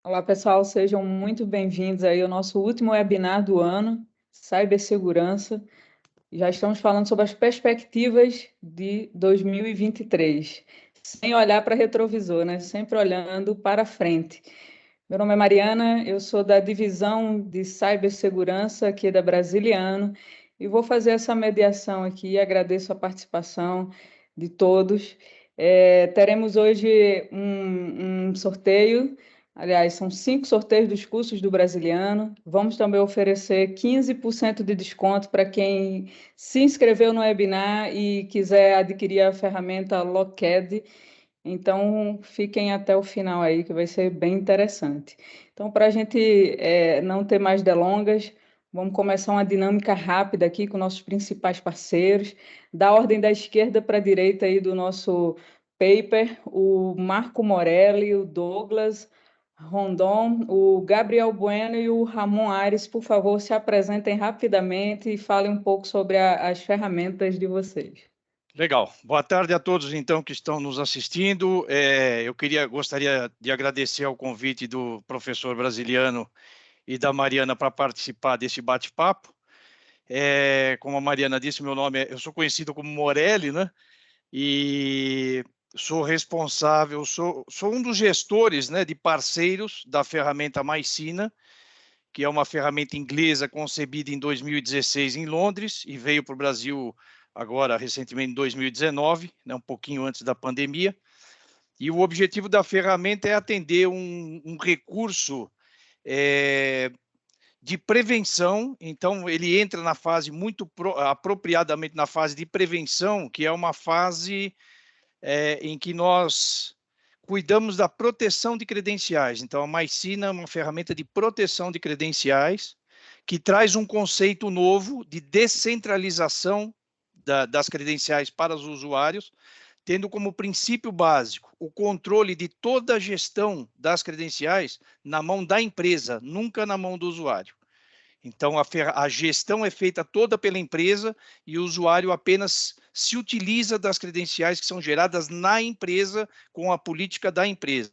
Olá, pessoal, sejam muito bem-vindos aí ao nosso último webinar do ano, Cibersegurança. Já estamos falando sobre as perspectivas de 2023, sem olhar para retrovisor, né? Sempre olhando para frente. Meu nome é Mariana, eu sou da divisão de cibersegurança aqui da Brasiliano e vou fazer essa mediação aqui. Agradeço a participação de todos. Teremos hoje um sorteio. Aliás, são 5 sorteios dos cursos do Brasiliano. Vamos também oferecer 15% de desconto para quem se inscreveu no webinar e quiser adquirir a ferramenta Locked. Então, fiquem até o final aí, que vai ser bem interessante. Então, para a gente não ter mais delongas, vamos começar uma dinâmica rápida aqui com nossos principais parceiros. Da ordem da esquerda para a direita aí do nosso paper, o Marco Morelli, o Douglas Rondon, o Gabriel Bueno e o Ramon Aires, por favor, se apresentem rapidamente e falem um pouco sobre as ferramentas de vocês. Legal. Boa tarde a todos, então, que estão nos assistindo. Gostaria de agradecer ao convite do professor Brasiliano e da Mariana para participar desse bate-papo. Como a Mariana disse, eu sou conhecido como Morelli, né? E sou responsável, sou um dos gestores, né, de parceiros da ferramenta Mycina, que é uma ferramenta inglesa concebida em 2016 em Londres e veio para o Brasil agora recentemente em 2019, né, um pouquinho antes da pandemia. E o objetivo da ferramenta é atender um recurso de prevenção. Então ele entra na fase apropriadamente na fase de prevenção, que é uma fase em que nós cuidamos da proteção de credenciais. Então, a Mycina é uma ferramenta de proteção de credenciais que traz um conceito novo de descentralização das credenciais para os usuários, tendo como princípio básico o controle de toda a gestão das credenciais na mão da empresa, nunca na mão do usuário. Então, a gestão é feita toda pela empresa e o usuário apenas se utiliza das credenciais que são geradas na empresa com a política da empresa.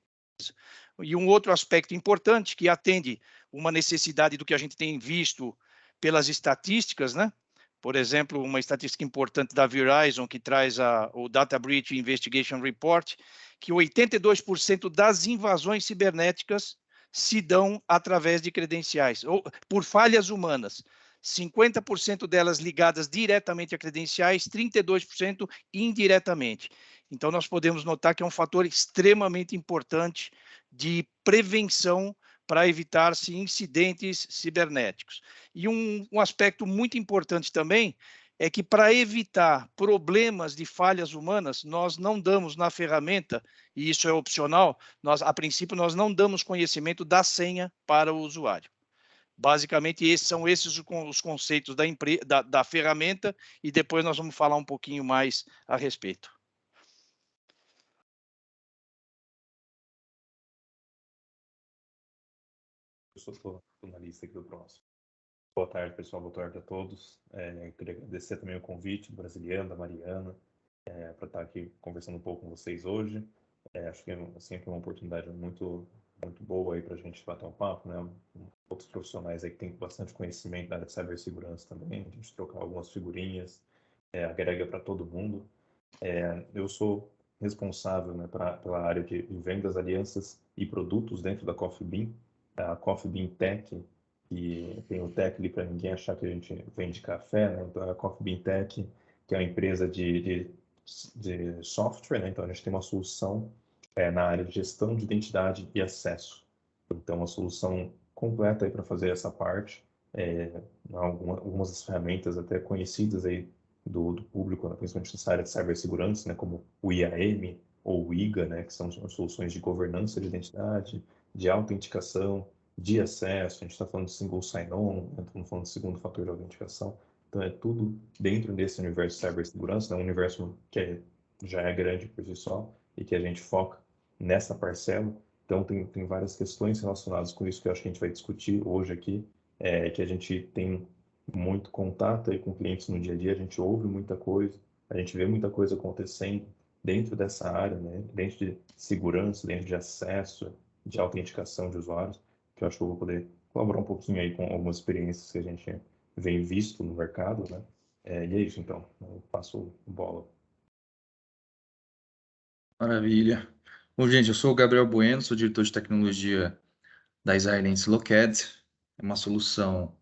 E um outro aspecto importante que atende uma necessidade do que a gente tem visto pelas estatísticas, né? Por exemplo, uma estatística importante da Verizon, que traz o Data Breach Investigation Report, que 82% das invasões cibernéticas se dão através de credenciais, ou por falhas humanas. 50% delas ligadas diretamente a credenciais, 32% indiretamente. Então, nós podemos notar que é um fator extremamente importante de prevenção para evitar-se incidentes cibernéticos. E um aspecto muito importante também é que, para evitar problemas de falhas humanas, nós não damos na ferramenta, e isso é opcional, a princípio, nós não damos conhecimento da senha para o usuário. Basicamente, são esses os conceitos da ferramenta, e depois nós vamos falar um pouquinho mais a respeito. Eu estou na lista aqui do próximo. Boa tarde, pessoal. Boa tarde a todos. Eu queria agradecer também o convite do Brasiliano, da Mariana, para estar aqui conversando um pouco com vocês hoje. Acho que é sempre uma oportunidade muito boa aí para a gente bater um papo, né? Outros profissionais aí que têm bastante conhecimento na área de cibersegurança também, a gente trocar algumas figurinhas, agrega para todo mundo. Eu sou responsável, né, pela área de vendas, alianças e produtos dentro da Coffee Bean, a Coffee Bean Tech, que tem o tech ali para ninguém achar que a gente vende café, né? Então, a Coffee Bean Tech, que é uma empresa de software, né? Então, a gente tem uma solução na área de gestão de identidade e acesso. Então, uma solução completa aí para fazer essa parte. Algumas das ferramentas até conhecidas aí do público, né? Principalmente nessa área de cibersegurança, né? Como o IAM ou o IGA, né? Que são soluções de governança de identidade, de autenticação, de acesso. A gente está falando de single sign-on, né? Estamos falando de segundo fator de autenticação. Então, é tudo dentro desse universo de cibersegurança, né? Um universo que já é grande por si só e que a gente foca nessa parcela. Então, tem várias questões relacionadas com isso que eu acho que a gente vai discutir hoje aqui, que a gente tem muito contato aí com clientes no dia a dia, a gente ouve muita coisa, a gente vê muita coisa acontecendo dentro dessa área, né? Dentro de segurança, dentro de acesso, de autenticação de usuários, que eu acho que eu vou poder colaborar um pouquinho aí com algumas experiências que a gente vem visto no mercado, né? E é isso, então. Eu passo a bola. Maravilha. Bom, gente, eu sou o Gabriel Bueno, sou diretor de tecnologia da israelense Lockheed. É uma solução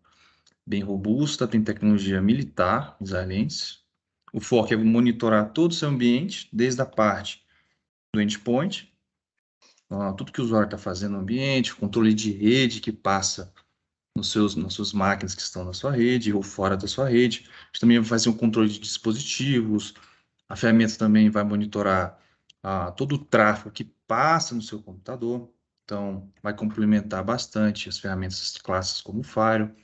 bem robusta, tem tecnologia militar israelense. O foco é monitorar todo o seu ambiente, desde a parte do endpoint, tudo que o usuário está fazendo no ambiente, o controle de rede que passa nas suas máquinas que estão na sua rede ou fora da sua rede. A gente também vai fazer um controle de dispositivos. A ferramenta também vai monitorar todo o tráfego que passa no seu computador. Então, vai complementar bastante as ferramentas clássicas como o Firewall.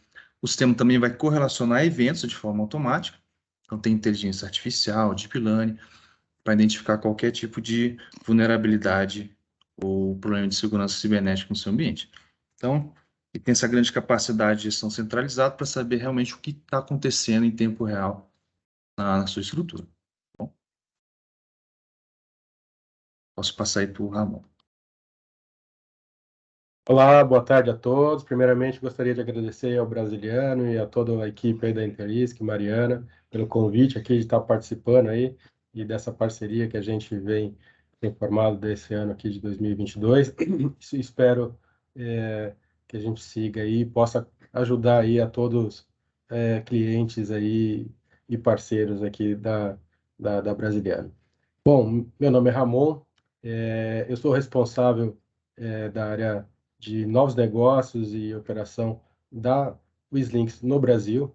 O sistema também vai correlacionar eventos de forma automática. Então, tem inteligência artificial, deep learning, para identificar qualquer tipo de vulnerabilidade ou problema de segurança cibernética no seu ambiente. Então, ele tem essa grande capacidade de gestão centralizada para saber realmente o que está acontecendo em tempo real na sua estrutura. Bom, posso passar aí para o Ramon. Olá, boa tarde a todos. Primeiramente, gostaria de agradecer ao Brasiliano e a toda a equipe aí da Interisc, Mariana, pelo convite aqui de estar participando aí e dessa parceria que a gente vem formado desse ano aqui de 2022. Espero que a gente siga aí e possa ajudar aí a todos clientes aí e parceiros aqui da Brasiliano. Bom, meu nome é Ramon, eu sou responsável da área de novos negócios e operação da Wizlinks no Brasil.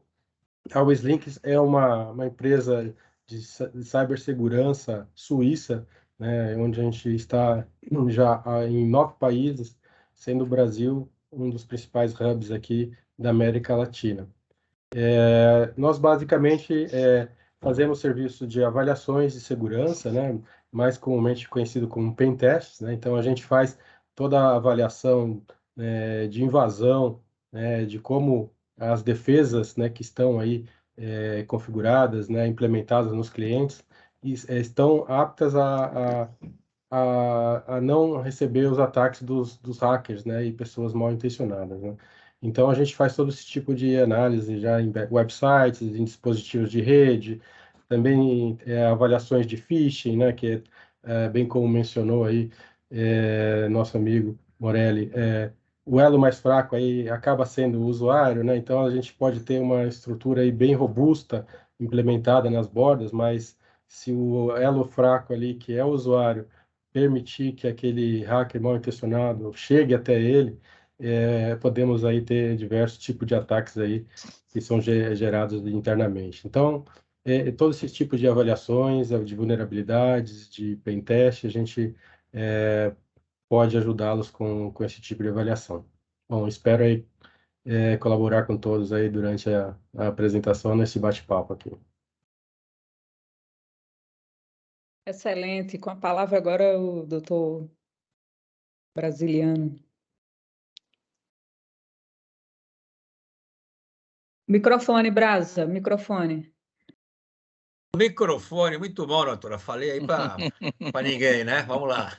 A Wizlinks é uma empresa de cibersegurança suíça, né, onde a gente está já em 9 países, sendo o Brasil um dos principais hubs aqui da América Latina. Nós basicamente fazemos serviço de avaliações de segurança, né, mais comumente conhecido como pen tests, né? Então a gente faz toda a avaliação de invasão, né, de como as defesas, né, que estão aí configuradas, né, implementadas nos clientes, estão aptas a não receber os ataques dos hackers, né, e pessoas mal intencionadas, né? Então a gente faz todo esse tipo de análise já em websites, em dispositivos de rede, também avaliações de phishing, né, que bem como mencionou aí nosso amigo Morelli, o elo mais fraco aí acaba sendo o usuário, né? Então a gente pode ter uma estrutura aí bem robusta implementada nas bordas, mas se o elo fraco ali, que é o usuário, permitir que aquele hacker mal intencionado chegue até ele, podemos aí ter diversos tipos de ataques aí que são gerados internamente. Então, todos esses tipos de avaliações, de vulnerabilidades, de pen test, a gente pode ajudá-los com esse tipo de avaliação. Bom, espero aí colaborar com todos aí durante a apresentação nesse bate-papo aqui. Excelente. Com a palavra agora o doutor Brasiliano. Microfone, Brasa, microfone. Microfone, muito bom, doutora. Falei aí para ninguém, né? Vamos lá.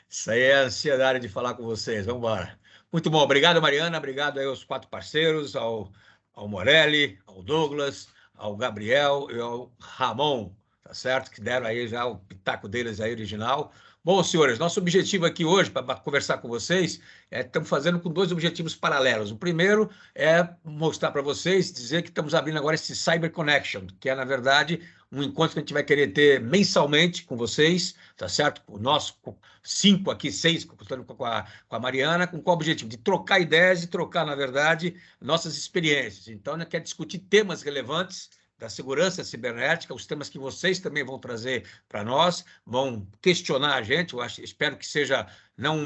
Isso aí é a ansiedade de falar com vocês. Vamos embora. Muito bom. Obrigado, Mariana. Obrigado aí aos 4 parceiros, ao Morelli, ao Douglas, ao Gabriel e ao Ramon, tá certo? Que deram aí já o pitaco deles aí original. Bom, senhores, nosso objetivo aqui hoje, para conversar com vocês, estamos fazendo com 2 objetivos paralelos. O primeiro é mostrar para vocês, dizer que estamos abrindo agora esse Cyber Connection, que é, na verdade, um encontro que a gente vai querer ter mensalmente com vocês, tá certo? O nosso 5 aqui, 6, contando com a Mariana, com qual objetivo? De trocar ideias e trocar, na verdade, nossas experiências. Então, a gente quer discutir temas relevantes da segurança cibernética, os temas que vocês também vão trazer para nós, vão questionar a gente. Espero que seja não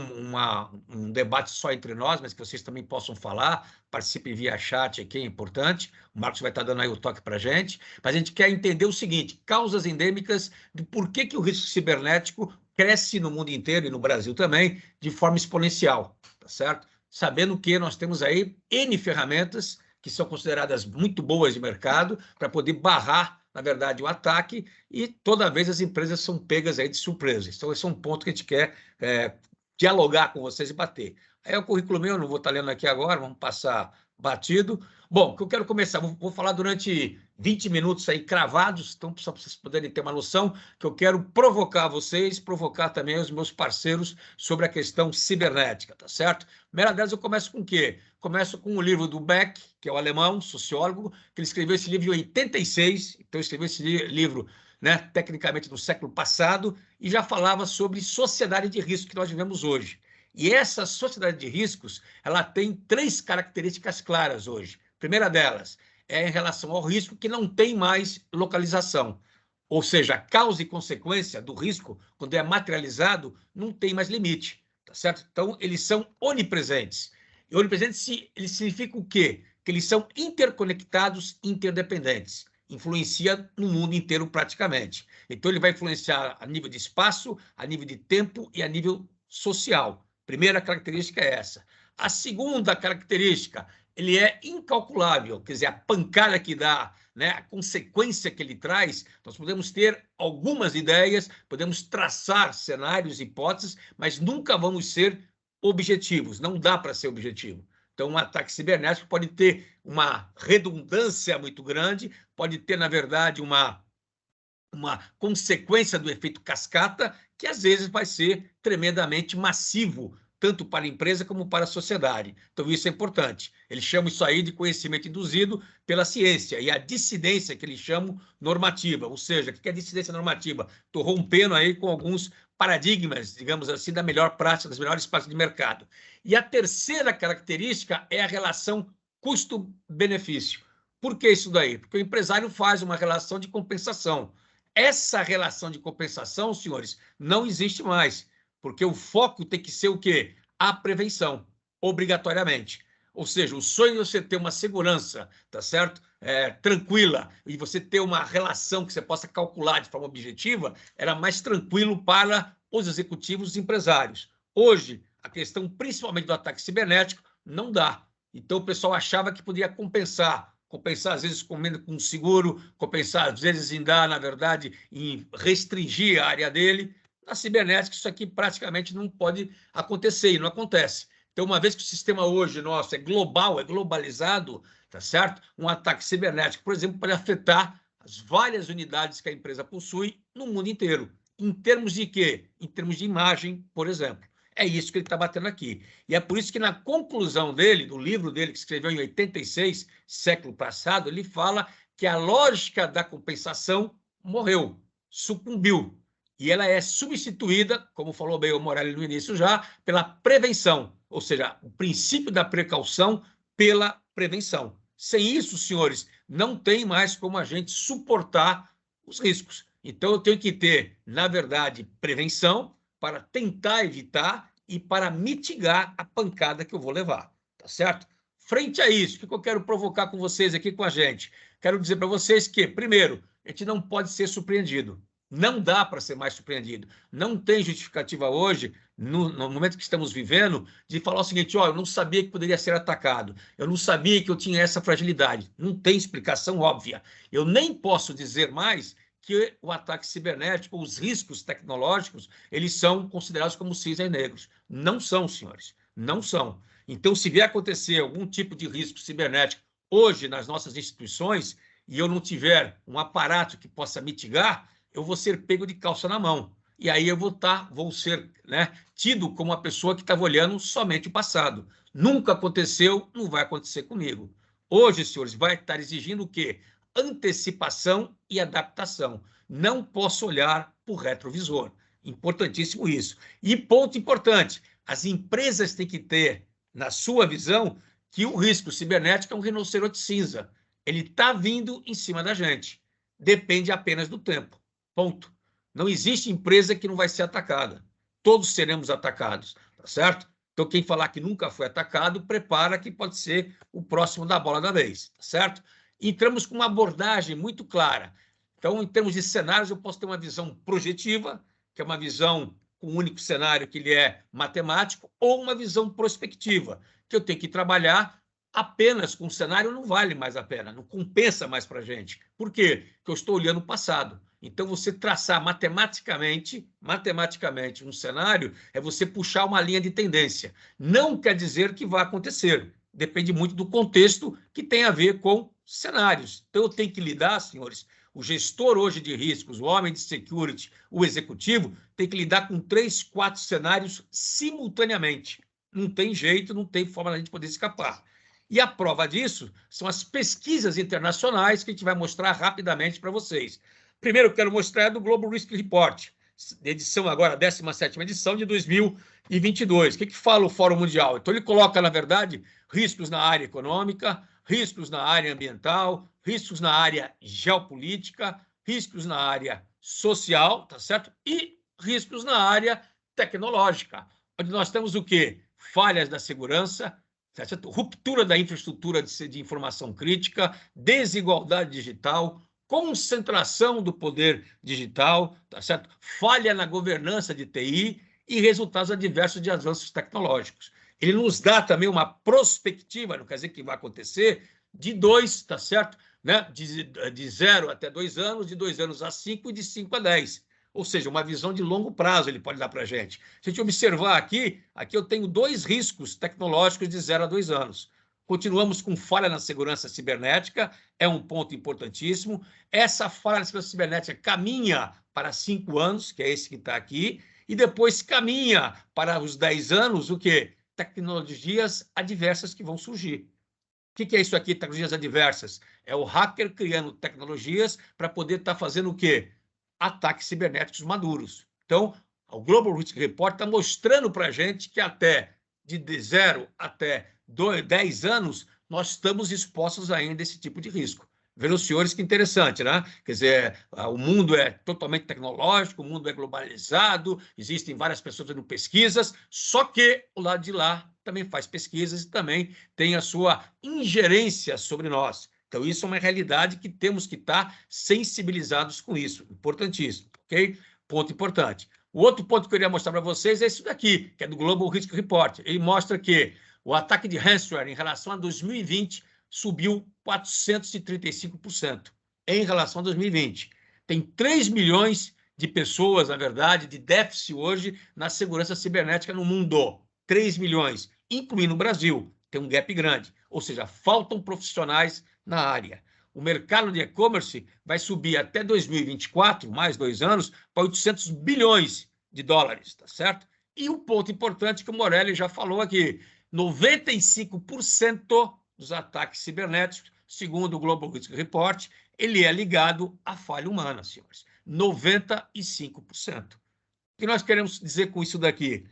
um debate só entre nós, mas que vocês também possam falar, participem via chat aqui, é importante. O Marcos vai estar dando aí o toque para a gente. Mas a gente quer entender o seguinte, causas endêmicas de por que o risco cibernético cresce no mundo inteiro e no Brasil também, de forma exponencial, tá certo? Sabendo que nós temos aí N ferramentas que são consideradas muito boas de mercado para poder barrar, na verdade, o ataque, e toda vez as empresas são pegas aí de surpresa. Então, esse é um ponto que a gente quer dialogar com vocês e bater. Aí é o currículo meu, não vou estar lendo aqui agora, vamos passar batido. Bom, que eu quero começar, vou falar durante 20 minutos aí cravados, então só para vocês poderem ter uma noção, que eu quero provocar vocês, provocar também os meus parceiros sobre a questão cibernética, tá certo? Primeira delas, eu começo com o quê? Começo com o livro do Beck, que é o alemão, sociólogo, que ele escreveu esse livro em 86, então escreveu esse livro, né, tecnicamente no século passado, e já falava sobre sociedade de risco que nós vivemos hoje. E essa sociedade de riscos, ela tem 3 características claras hoje. A primeira delas é em relação ao risco que não tem mais localização. Ou seja, a causa e consequência do risco, quando é materializado, não tem mais limite, tá certo? Então, eles são onipresentes. E onipresentes, eles significam o quê? Que eles são interconectados, interdependentes. Influencia no mundo inteiro praticamente. Então, ele vai influenciar a nível de espaço, a nível de tempo e a nível social. Primeira característica é essa. A segunda característica, ele é incalculável, quer dizer, a pancada que dá, né, a consequência que ele traz, nós podemos ter algumas ideias, podemos traçar cenários, hipóteses, mas nunca vamos ser objetivos, não dá para ser objetivo. Então, um ataque cibernético pode ter uma redundância muito grande, pode ter, na verdade, uma consequência do efeito cascata, que às vezes vai ser tremendamente massivo, tanto para a empresa como para a sociedade. Então, isso é importante. Eles chamam isso aí de conhecimento induzido pela ciência, e a dissidência, que eles chamam normativa. Ou seja, o que é dissidência normativa? Estou rompendo aí com alguns paradigmas, digamos assim, da melhor prática, das melhores práticas de mercado. E a terceira característica é a relação custo-benefício. Por que isso daí? Porque o empresário faz uma relação de compensação. Essa relação de compensação, senhores, não existe mais, porque o foco tem que ser o quê? A prevenção, obrigatoriamente. Ou seja, o sonho é você ter uma segurança, tá certo? Tranquila, e você ter uma relação que você possa calcular de forma objetiva, era mais tranquilo para os executivos e empresários. Hoje, a questão principalmente do ataque cibernético não dá. Então, o pessoal achava que podia compensar, às vezes, com seguro, compensar, às vezes, em dar, na verdade, em restringir a área dele. Na cibernética, isso aqui praticamente não pode acontecer, e não acontece. Então, uma vez que o sistema hoje nosso é global, é globalizado, tá certo? Um ataque cibernético, por exemplo, pode afetar as várias unidades que a empresa possui no mundo inteiro. Em termos de quê? Em termos de imagem, por exemplo. É isso que ele está batendo aqui. E é por isso que na conclusão dele, do livro dele, que escreveu em 86, século passado, ele fala que a lógica da compensação morreu, sucumbiu. E ela é substituída, como falou bem o Morelli no início já, pela prevenção, ou seja, o princípio da precaução pela prevenção. Sem isso, senhores, não tem mais como a gente suportar os riscos. Então, eu tenho que ter, na verdade, prevenção para tentar evitar e para mitigar a pancada que eu vou levar, tá certo? Frente a isso, o que eu quero provocar com vocês aqui com a gente? Quero dizer para vocês que, primeiro, a gente não pode ser surpreendido. Não dá para ser mais surpreendido. Não tem justificativa hoje, no momento que estamos vivendo, de falar o seguinte: ó, eu não sabia que poderia ser atacado, eu não sabia que eu tinha essa fragilidade. Não tem explicação óbvia. Eu nem posso dizer mais que o ataque cibernético, os riscos tecnológicos, eles são considerados como cisnes negros. Não são, senhores, não são. Então, se vier acontecer algum tipo de risco cibernético hoje nas nossas instituições e eu não tiver um aparato que possa mitigar, eu vou ser pego de calça na mão. E aí eu vou ser, né, tido como uma pessoa que estava olhando somente o passado. Nunca aconteceu, não vai acontecer comigo. Hoje, senhores, vai estar exigindo o quê? Antecipação e adaptação. Não posso olhar para o retrovisor. Importantíssimo isso. E ponto importante, as empresas têm que ter, na sua visão, que o risco cibernético é um rinoceronte cinza. Ele está vindo em cima da gente. Depende apenas do tempo. Ponto. Não existe empresa que não vai ser atacada. Todos seremos atacados, tá certo? Então, quem falar que nunca foi atacado, prepara que pode ser o próximo da bola da vez, tá certo? Entramos com uma abordagem muito clara. Então, em termos de cenários, eu posso ter uma visão projetiva, que é uma visão com um único cenário que ele é matemático, ou uma visão prospectiva, que eu tenho que trabalhar apenas com um cenário, não vale mais a pena, não compensa mais para a gente. Por quê? Porque eu estou olhando o passado. Então, você traçar matematicamente um cenário é você puxar uma linha de tendência. Não quer dizer que vai acontecer. Depende muito do contexto que tem a ver com cenários. Então, eu tenho que lidar, senhores, o gestor hoje de riscos, o homem de security, o executivo, tem que lidar com 3, 4 cenários simultaneamente. Não tem jeito, não tem forma da gente poder escapar. E a prova disso são as pesquisas internacionais que a gente vai mostrar rapidamente para vocês. Primeiro, eu quero mostrar do Global Risk Report, edição agora, 17ª edição de 2022. O que fala o Fórum Mundial? Então, ele coloca, na verdade, riscos na área econômica, riscos na área ambiental, riscos na área geopolítica, riscos na área social, tá certo? E riscos na área tecnológica, onde nós temos o quê? Falhas da segurança, tá certo? Ruptura da infraestrutura de informação crítica, desigualdade digital, concentração do poder digital, tá certo? Falha na governança de TI e resultados adversos de avanços tecnológicos. Ele nos dá também uma perspectiva, não quer dizer que vai acontecer, de 2, tá certo? Né? De 0 até 2 anos, de 2 anos a 5 e de 5 a 10. Ou seja, uma visão de longo prazo ele pode dar para a gente. Se a gente observar aqui eu tenho 2 riscos tecnológicos de 0 a 2 anos. Continuamos com falha na segurança cibernética, é um ponto importantíssimo. Essa falha na segurança cibernética caminha para 5 anos, que é esse que está aqui, e depois caminha para os 10 anos, o quê? Tecnologias adversas que vão surgir. O que é isso aqui, tecnologias adversas? É o hacker criando tecnologias para poder estar fazendo o quê? Ataques cibernéticos maduros. Então, o Global Risk Report está mostrando para a gente que até de 0 até 10 anos, nós estamos expostos ainda a esse tipo de risco. Vejam, senhores, que interessante, né? Quer dizer, o mundo é totalmente tecnológico, o mundo é globalizado, existem várias pessoas fazendo pesquisas, só que o lado de lá também faz pesquisas e também tem a sua ingerência sobre nós. Então, isso é uma realidade que temos que estar sensibilizados com isso. Importantíssimo, ok? Ponto importante. O outro ponto que eu queria mostrar para vocês é isso daqui, que é do Global Risk Report. Ele mostra que o ataque de ransomware em relação a 2020 subiu 435% em relação a 2020. Tem 3 milhões de pessoas, na verdade, de déficit hoje na segurança cibernética no mundo. 3 milhões, incluindo o Brasil. Tem um gap grande, ou seja, faltam profissionais na área. O mercado de e-commerce vai subir até 2024, mais 2 anos, para 800 bilhões de dólares, tá certo? E um ponto importante que o Morelli já falou aqui, 95% dos ataques cibernéticos, segundo o Global Risk Report, ele é ligado à falha humana, senhores. 95%. O que nós queremos dizer com isso daqui?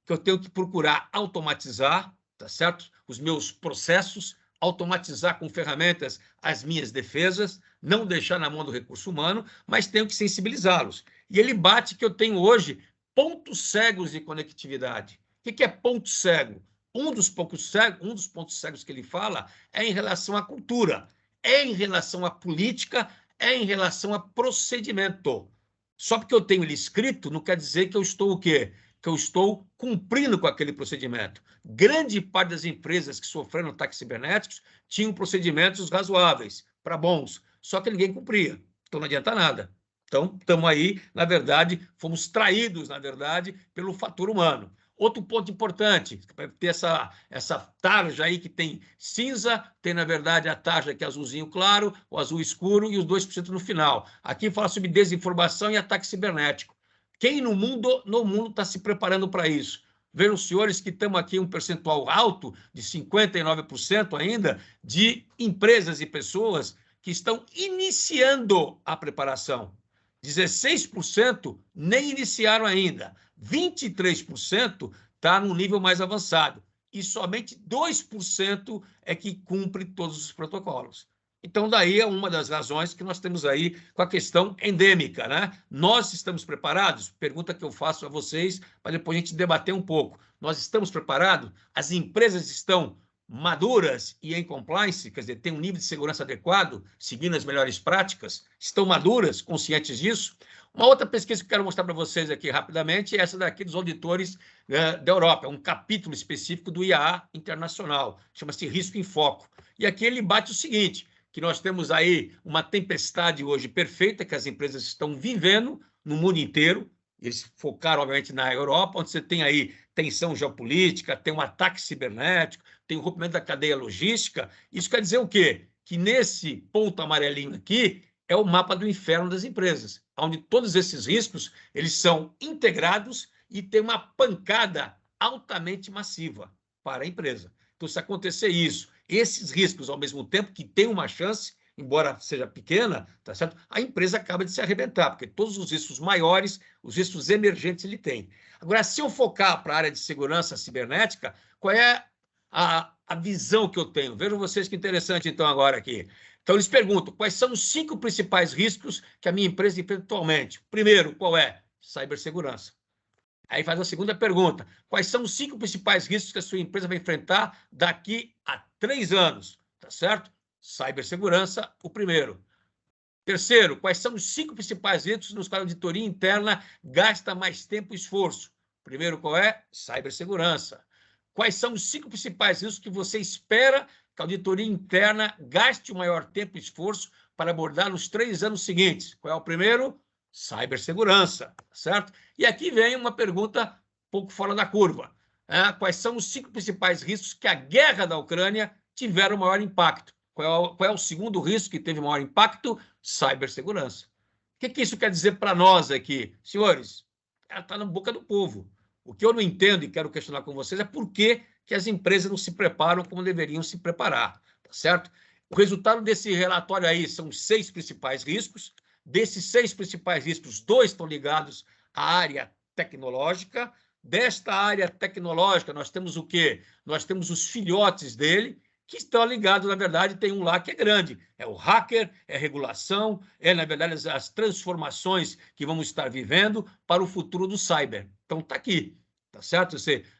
Que eu tenho que procurar automatizar, tá certo? Os meus processos, automatizar com ferramentas as minhas defesas, não deixar na mão do recurso humano, mas tenho que sensibilizá-los. E ele bate que eu tenho hoje pontos cegos de conectividade. O que é ponto cego? Um dos pontos cegos que ele fala é em relação à cultura, é em relação à política, é em relação a procedimento. Só porque eu tenho ele escrito, não quer dizer que eu estou o quê? Que eu estou cumprindo com aquele procedimento. Grande parte das empresas que sofreram ataques cibernéticos tinham procedimentos razoáveis, para bons, só que ninguém cumpria. Então, não adianta nada. Então, estamos aí, na verdade, fomos traídos, na verdade, pelo fator humano. Outro ponto importante, para ter essa tarja aí que tem cinza, tem, na verdade, a tarja que é azulzinho claro, o azul escuro e os 2% no final. Aqui fala sobre desinformação e ataque cibernético. Quem no mundo está se preparando para isso? Vejam, senhores, que estamos aqui um percentual alto, de 59% ainda, de empresas e pessoas que estão iniciando a preparação. 16% nem iniciaram ainda. 23% está no nível mais avançado. E somente 2% é que cumpre todos os protocolos. Então, daí é uma das razões que nós temos aí com a questão endêmica, né? Nós estamos preparados? Pergunta que eu faço a vocês, para depois a gente debater um pouco. Nós estamos preparados? As empresas estão maduras e em compliance, quer dizer, tem um nível de segurança adequado, seguindo as melhores práticas? Estão maduras, conscientes disso? Uma outra pesquisa que eu quero mostrar para vocês aqui rapidamente é essa daqui dos auditores da Europa, é um capítulo específico do IAA Internacional, chama-se Risco em Foco. E aqui ele bate o seguinte, que nós temos aí uma tempestade hoje perfeita que as empresas estão vivendo no mundo inteiro. Eles focaram, obviamente, na Europa, onde você tem aí tensão geopolítica, tem um ataque cibernético, tem o rompimento da cadeia logística. Isso quer dizer o quê? Que nesse ponto amarelinho aqui é o mapa do inferno das empresas, onde todos esses riscos eles são integrados e tem uma pancada altamente massiva para a empresa. Então, se acontecer isso, esses riscos, ao mesmo tempo que tem uma chance, embora seja pequena, tá certo? A empresa acaba de se arrebentar, porque todos os riscos maiores, os riscos emergentes, ele tem. Agora, se eu focar para a área de segurança cibernética, qual é a visão que eu tenho? Vejam vocês que interessante, então, agora aqui. Então, eles perguntam, quais são os 5 principais riscos que a minha empresa enfrenta atualmente? Primeiro, qual é? Cibersegurança. Aí faz a segunda pergunta, quais são os 5 principais riscos que a sua empresa vai enfrentar daqui a 3 anos? Tá certo? Cibersegurança, o primeiro. Terceiro, quais são os 5 principais riscos nos quais a auditoria interna gasta mais tempo e esforço? Primeiro, qual é? Cibersegurança. Quais são os 5 principais riscos que você espera que a auditoria interna gaste o maior tempo e esforço para abordar nos 3 anos seguintes? Qual é o primeiro? Cibersegurança, certo? E aqui vem uma pergunta um pouco fora da curva. Quais são os 5 principais riscos que a guerra da Ucrânia tiveram maior impacto? Qual é o segundo risco que teve maior impacto? Cibersegurança. O que isso quer dizer para nós aqui? Senhores, ela está na boca do povo. O que eu não entendo e quero questionar com vocês é por que as empresas não se preparam como deveriam se preparar, tá certo? O resultado desse relatório aí são os 6 principais riscos. Desses 6 principais riscos, 2 estão ligados à área tecnológica. Desta área tecnológica, nós temos o quê? Nós temos os filhotes dele, que estão ligados, na verdade, tem um lá que é grande. É o hacker, é regulação, na verdade, as transformações que vamos estar vivendo para o futuro do cyber. Então, está aqui, tá certo?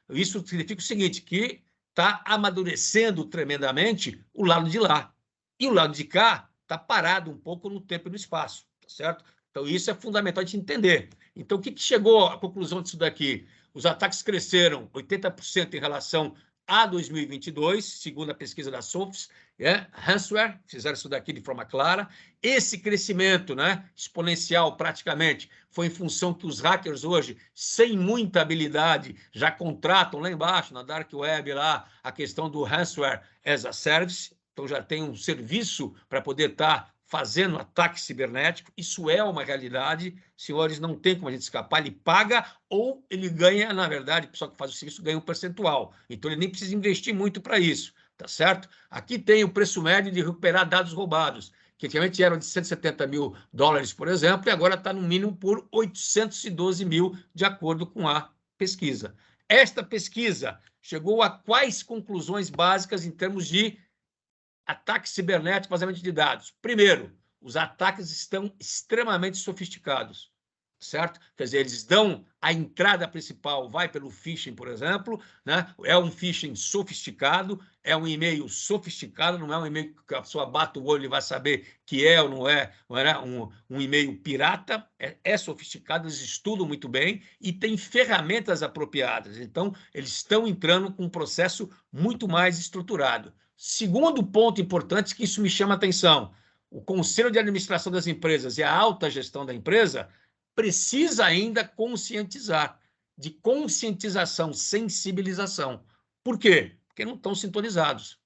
Isso significa o seguinte, que está amadurecendo tremendamente o lado de lá. E o lado de cá está parado um pouco no tempo e no espaço, tá certo? Então, isso é fundamental de entender. Então, o que chegou à conclusão disso daqui? Os ataques cresceram 80% em relação a 2022, segundo a pesquisa da Sophos, ransomware, fizeram isso daqui de forma clara. Esse crescimento, exponencial praticamente, foi em função que os hackers hoje, sem muita habilidade, já contratam lá embaixo, na Dark Web, lá, a questão do ransomware as a service, então já tem um serviço para poder estar fazendo ataque cibernético. Isso é uma realidade, senhores, não tem como a gente escapar, ele paga ou ele ganha, na verdade, o pessoal que faz o serviço ganha um percentual, então ele nem precisa investir muito para isso, tá certo? Aqui tem o preço médio de recuperar dados roubados, que antigamente eram de $170 mil, por exemplo, e agora está no mínimo por 812 mil, de acordo com a pesquisa. Esta pesquisa chegou a quais conclusões básicas em termos de ataque cibernético, vazamento de dados? Primeiro, os ataques estão extremamente sofisticados, certo? Quer dizer, eles dão a entrada principal, vai pelo phishing, por exemplo, é um phishing sofisticado, é um e-mail sofisticado, não é um e-mail que a pessoa bate o olho e vai saber que é ou não é um e-mail pirata, é sofisticado, eles estudam muito bem e têm ferramentas apropriadas. Então, eles estão entrando com um processo muito mais estruturado. Segundo ponto importante, que isso me chama a atenção, o Conselho de Administração das Empresas e a alta gestão da empresa precisa ainda conscientizar, de conscientização, sensibilização. Por quê? Porque não estão sintonizados.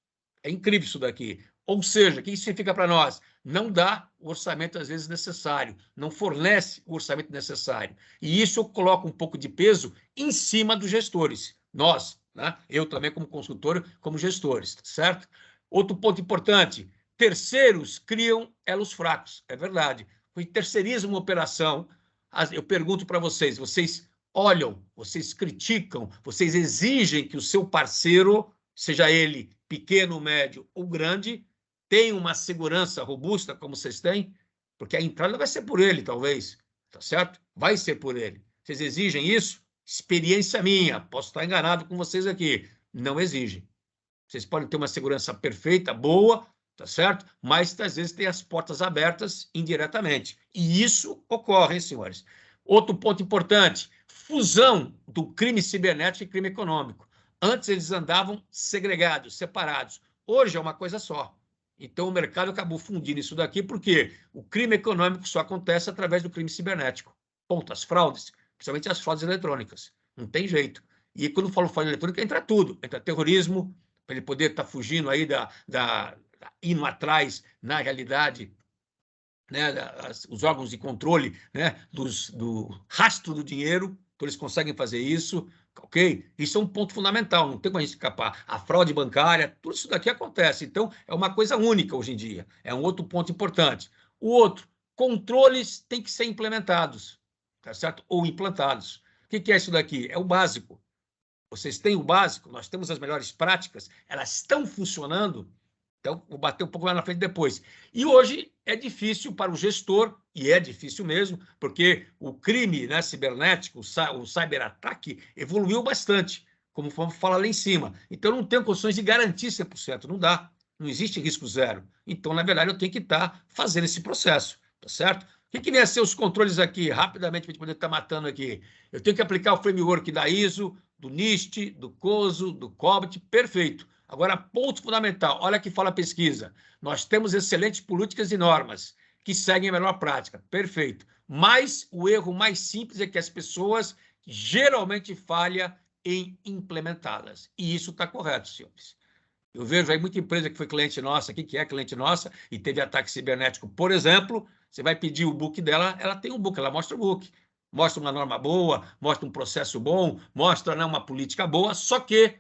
É incrível isso daqui. Ou seja, o que isso significa para nós? Não dá o orçamento, às vezes, necessário, não fornece o orçamento necessário. E isso eu coloco um pouco de peso em cima dos gestores. Nós, eu também como consultor, como gestores, certo? Outro ponto importante, terceiros criam elos fracos, é verdade. Quando terceiriza uma operação, eu pergunto para vocês, vocês olham, vocês criticam, vocês exigem que o seu parceiro, seja ele pequeno, médio ou grande, tenha uma segurança robusta como vocês têm? Porque a entrada vai ser por ele, talvez, tá certo? Vai ser por ele. Vocês exigem isso? Experiência minha, posso estar enganado com vocês aqui, não exigem. Vocês podem ter uma segurança perfeita, boa, tá certo? Mas, às vezes, tem as portas abertas indiretamente. E isso ocorre, hein, senhores? Outro ponto importante, fusão do crime cibernético e crime econômico. Antes, eles andavam segregados, separados. Hoje é uma coisa só. Então, o mercado acabou fundindo isso daqui, porque o crime econômico só acontece através do crime cibernético. Ponto. As fraudes, principalmente as fraudes eletrônicas. Não tem jeito. E quando eu falo fraude eletrônica, entra tudo. Entra terrorismo, para ele poder estar fugindo aí indo atrás, na realidade, né, os órgãos de controle, né, do rastro do dinheiro, então eles conseguem fazer isso, ok? Isso é um ponto fundamental, não tem como a gente escapar. A fraude bancária, tudo isso daqui acontece. Então, é uma coisa única hoje em dia. É um outro ponto importante. O outro, controles têm que ser implementados, tá certo? Ou implantados. O que é isso daqui? É o básico. Vocês têm o básico, nós temos as melhores práticas, elas estão funcionando. Então, vou bater um pouco mais na frente depois. E hoje é difícil para o gestor, e é difícil mesmo, porque o crime, né, cibernético, o cyberataque, evoluiu bastante, como vamos falar lá em cima. Então, não tenho condições de garantir 100%, não dá. Não existe risco zero. Então, na verdade, eu tenho que estar fazendo esse processo, tá certo? O que vem a ser os controles aqui, rapidamente, para a gente poder estar matando aqui? Eu tenho que aplicar o framework da ISO, do NIST, do COSO, do COBIT, perfeito. Agora, ponto fundamental, olha que fala a pesquisa. Nós temos excelentes políticas e normas que seguem a melhor prática, perfeito. Mas o erro mais simples é que as pessoas geralmente falham em implementá-las. E isso está correto, senhores. Eu vejo aí muita empresa que foi cliente nossa aqui, que é cliente nossa, e teve ataque cibernético, por exemplo, você vai pedir o book dela, ela tem um book, ela mostra o book. Mostra uma norma boa, mostra um processo bom, mostra, né, uma política boa, só que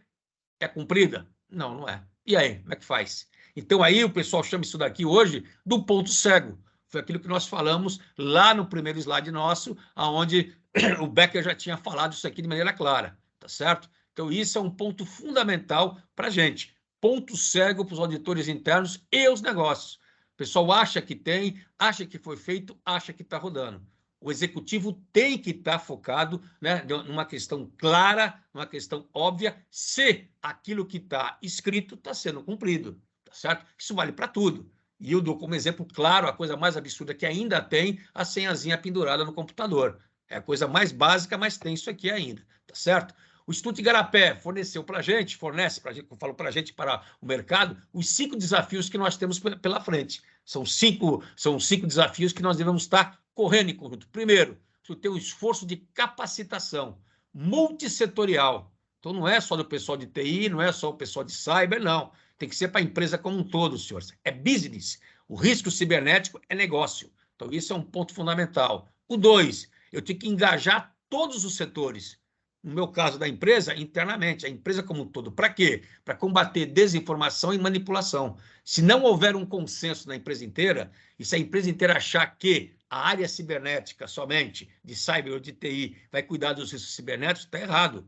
é cumprida? Não, não é. E aí, como é que faz? Então, aí o pessoal chama isso daqui hoje do ponto cego. Foi aquilo que nós falamos lá no primeiro slide nosso, onde o Becker já tinha falado isso aqui de maneira clara, tá certo? Então, isso é um ponto fundamental para a gente. Ponto cego para os auditores internos e os negócios. O pessoal acha que tem, acha que foi feito, acha que está rodando. O executivo tem que estar focado, né, numa questão clara, numa questão óbvia, se aquilo que está escrito está sendo cumprido, tá certo? Isso vale para tudo. E eu dou como exemplo claro a coisa mais absurda que ainda tem, a senhazinha pendurada no computador. É a coisa mais básica, mas tem isso aqui ainda, tá certo? O Instituto Igarapé forneceu para a gente, fornece para a gente, eu falo para a gente, para o mercado, os 5 desafios que nós temos pela frente. São cinco desafios que nós devemos estar correndo em conjunto. Primeiro, você tem um esforço de capacitação multissetorial. Então, não é só do pessoal de TI, não é só o pessoal de cyber, não. Tem que ser para a empresa como um todo, senhores. É business. O risco cibernético é negócio. Então, isso é um ponto fundamental. O 2, eu tenho que engajar todos os setores. No meu caso da empresa, internamente, a empresa como um todo. Para quê? Para combater desinformação e manipulação. Se não houver um consenso na empresa inteira, e se a empresa inteira achar que a área cibernética somente, de cyber ou de TI, vai cuidar dos riscos cibernéticos, está errado.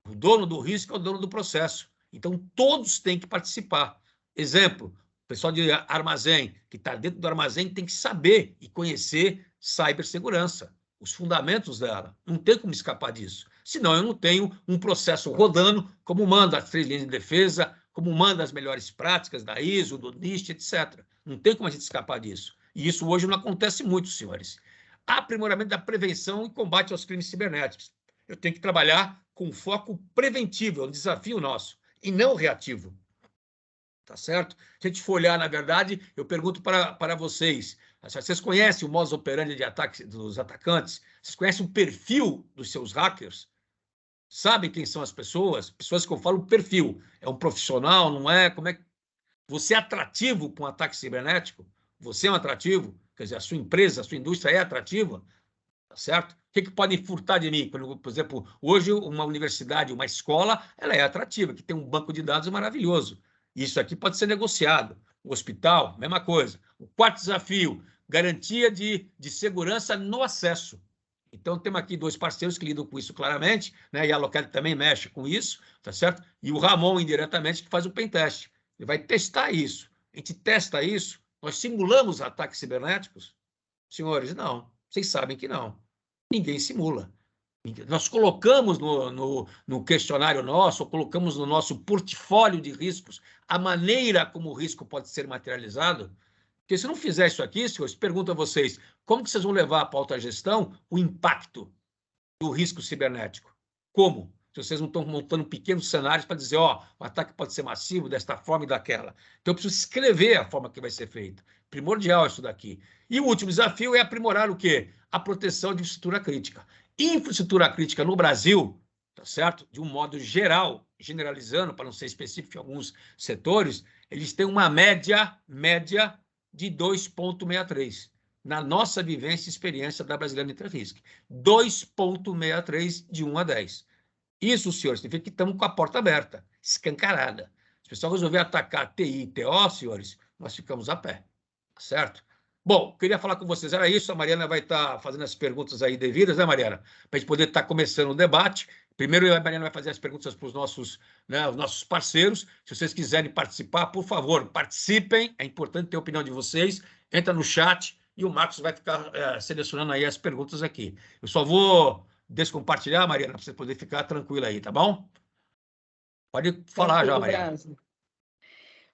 O dono do risco é o dono do processo. Então, todos têm que participar. Exemplo, o pessoal de armazém, que está dentro do armazém, tem que saber e conhecer cibersegurança, os fundamentos dela. Não tem como escapar disso. Senão, eu não tenho um processo rodando, como manda as 3 linhas de defesa, como manda as melhores práticas da ISO, do NIST, etc. Não tem como a gente escapar disso. E isso hoje não acontece muito, senhores. Aprimoramento da prevenção e combate aos crimes cibernéticos. Eu tenho que trabalhar com foco preventivo, é um desafio nosso, e não reativo. Tá certo? Se a gente for olhar, na verdade, eu pergunto para vocês, vocês conhecem o modus operandi de ataque dos atacantes? Vocês conhecem o perfil dos seus hackers? Sabem quem são as pessoas? Pessoas que eu falo perfil. É um profissional, não é? Como é que... Você é atrativo para um ataque cibernético? Você é um atrativo? Quer dizer, a sua empresa, a sua indústria é atrativa? Tá certo? O que podem furtar de mim? Por exemplo, hoje uma universidade, uma escola, ela é atrativa, que tem um banco de dados maravilhoso. Isso aqui pode ser negociado. O hospital, mesma coisa. O 4º desafio, garantia de segurança no acesso. Então, temos aqui 2 parceiros que lidam com isso claramente, né? E a Locad também mexe com isso, tá certo? E o Ramon, indiretamente, que faz o pentest. Ele vai testar isso. A gente testa isso. Nós simulamos ataques cibernéticos? Senhores, não. Vocês sabem que não. Ninguém simula. Nós colocamos no questionário nosso, ou colocamos no nosso portfólio de riscos, a maneira como o risco pode ser materializado. Porque se não fizer isso aqui, senhores, pergunto a vocês, como que vocês vão levar para a alta gestão o impacto do risco cibernético? Como? se vocês não estão montando pequenos cenários para dizer, ó, o ataque pode ser massivo desta forma e daquela. Então, eu preciso escrever a forma que vai ser feito. Primordial isso daqui. E o último desafio é aprimorar o quê? A proteção de infraestrutura crítica. Infraestrutura crítica no Brasil, tá certo? De um modo geral, generalizando, para não ser específico em alguns setores, eles têm uma média de 2,63. Na nossa vivência e experiência da Brasiliana Interrisc. 2,63 de 1 a 10. Isso, senhores, significa que estamos com a porta aberta, escancarada. Se o pessoal resolver atacar TI e TO, senhores, nós ficamos a pé, certo? Bom, queria falar com vocês, era isso, a Mariana vai estar fazendo as perguntas aí devidas, né, Mariana? Para a gente poder estar começando o debate. Primeiro, a Mariana vai fazer as perguntas para os nossos parceiros. Se vocês quiserem participar, por favor, participem, é importante ter a opinião de vocês. Entra no chat e o Marcos vai ficar selecionando aí as perguntas aqui. Eu só vou descompartilhar, Mariana, para você poder ficar tranquila aí, tá bom? Pode falar já, Mariana. Brasil.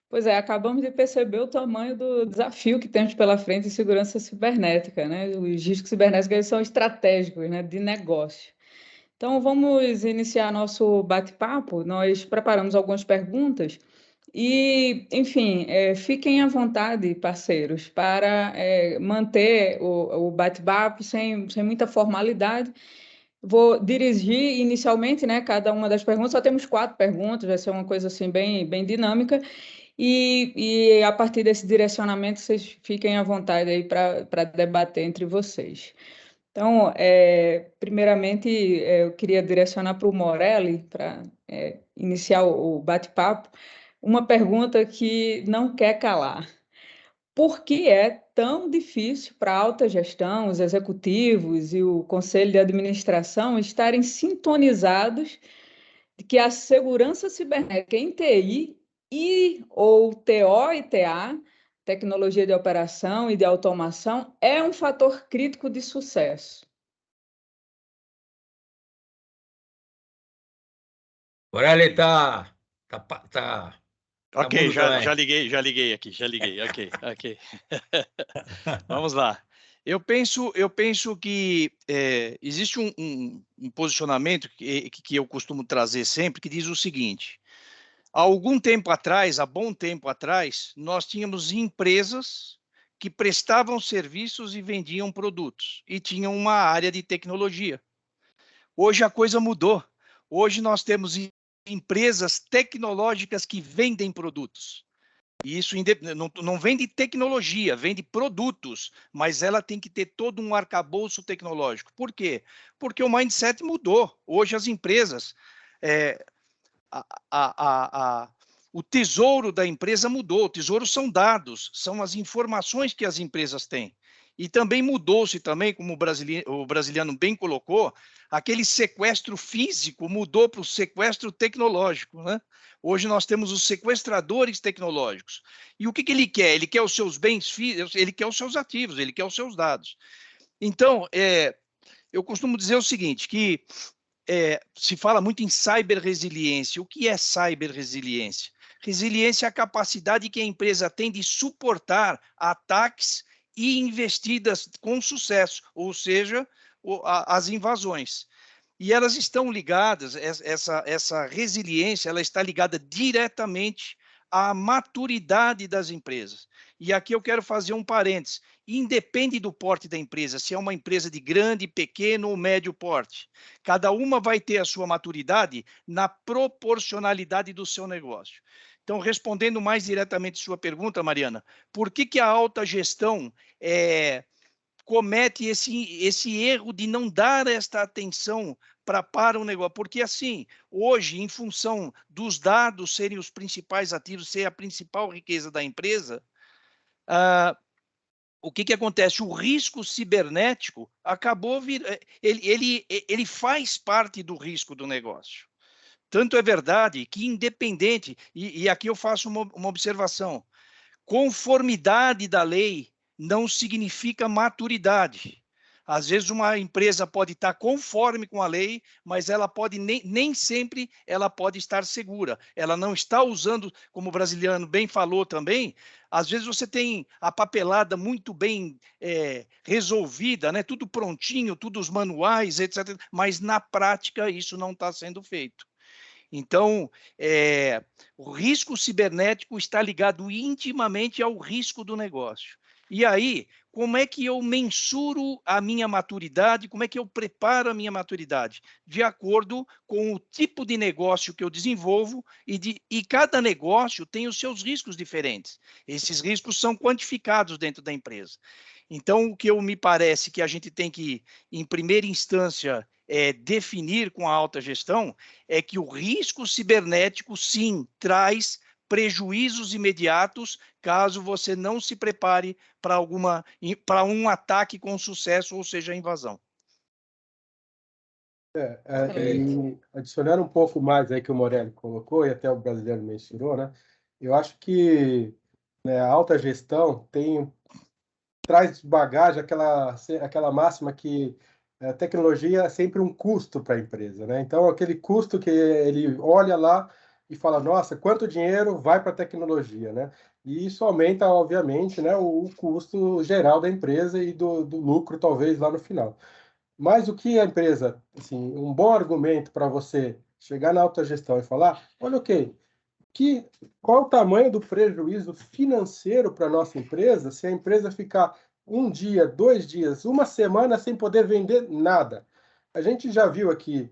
Pois é, acabamos de perceber o tamanho do desafio que temos pela frente em segurança cibernética, né? Os riscos cibernéticos eles são estratégicos, né, de negócio. Então, vamos iniciar nosso bate-papo. Nós preparamos algumas perguntas e, enfim, fiquem à vontade, parceiros, para manter o bate-papo sem muita formalidade. Vou dirigir inicialmente, né, cada uma das perguntas. Só temos 4 perguntas, vai ser uma coisa assim bem dinâmica. E a partir desse direcionamento, vocês fiquem à vontade aí para debater entre vocês. Então, primeiramente, eu queria direcionar para o Morelli, para iniciar o bate-papo, uma pergunta que não quer calar. Por que é tão difícil para a alta gestão, os executivos e o conselho de administração estarem sintonizados de que a segurança cibernética em TI ou TO e TA, tecnologia de operação e de automação, é um fator crítico de sucesso? Morelli tá Ok, mudo também. já liguei aqui, ok. Vamos lá. Eu penso que existe um posicionamento que eu costumo trazer sempre, que diz o seguinte: há bom tempo atrás, nós tínhamos empresas que prestavam serviços e vendiam produtos, e tinham uma área de tecnologia. Hoje a coisa mudou. Hoje nós temos empresas tecnológicas que vendem produtos. E isso não vende tecnologia, vende produtos, mas ela tem que ter todo um arcabouço tecnológico. Por quê? Porque o mindset mudou. Hoje as empresas, o tesouro da empresa mudou. O tesouro são dados, são as informações que as empresas têm. E também mudou-se também, como o brasiliano bem colocou, aquele sequestro físico mudou para o sequestro tecnológico, né? Hoje nós temos os sequestradores tecnológicos. E o que ele quer? Ele quer os seus bens físicos, ele quer os seus ativos, ele quer os seus dados. Então, eu costumo dizer o seguinte, que se fala muito em cyberresiliência. O que é cyberresiliência? Resiliência é a capacidade que a empresa tem de suportar ataques e investidas com sucesso, ou seja, as invasões. E elas estão ligadas, essa resiliência, ela está ligada diretamente à maturidade das empresas. E aqui eu quero fazer um parênteses. Independe do porte da empresa, se é uma empresa de grande, pequeno ou médio porte. Cada uma vai ter a sua maturidade na proporcionalidade do seu negócio. Então, respondendo mais diretamente sua pergunta, Mariana, por que a alta gestão comete esse erro de não dar esta atenção para o negócio? Porque, assim, hoje, em função dos dados serem os principais ativos, ser a principal riqueza da empresa, o que acontece? O risco cibernético acabou ele faz parte do risco do negócio. Tanto é verdade que, independente, e aqui eu faço uma observação, conformidade da lei não significa maturidade. Às vezes uma empresa pode estar conforme com a lei, mas ela pode nem sempre ela pode estar segura. Ela não está usando, como o brasileiro bem falou também, às vezes você tem a papelada muito bem resolvida, né? Tudo prontinho, tudo os manuais, etc. Mas na prática isso não está sendo feito. Então, o risco cibernético está ligado intimamente ao risco do negócio. E aí, como é que eu mensuro a minha maturidade? Como é que eu preparo a minha maturidade? De acordo com o tipo de negócio que eu desenvolvo e cada negócio tem os seus riscos diferentes. Esses riscos são quantificados dentro da empresa. Então, o que me parece que a gente tem que, em primeira instância, definir com a alta gestão é que o risco cibernético, sim, traz prejuízos imediatos caso você não se prepare para um ataque com sucesso, ou seja, a invasão. E adicionando um pouco mais aí que o Morelli colocou, e até o brasileiro mencionou, né? Eu acho que, né, a alta gestão traz de bagagem aquela máxima que a tecnologia é sempre um custo para a empresa, né? Então, aquele custo que ele olha lá e fala, nossa, quanto dinheiro vai para a tecnologia, né? E isso aumenta, obviamente, né, o custo geral da empresa e do lucro, talvez, lá no final. Mas o que a empresa, assim, um bom argumento para você chegar na alta gestão e falar, olha, ok, qual o tamanho do prejuízo financeiro para a nossa empresa se a empresa ficar um dia, 2 dias, uma semana sem poder vender nada? A gente já viu aqui,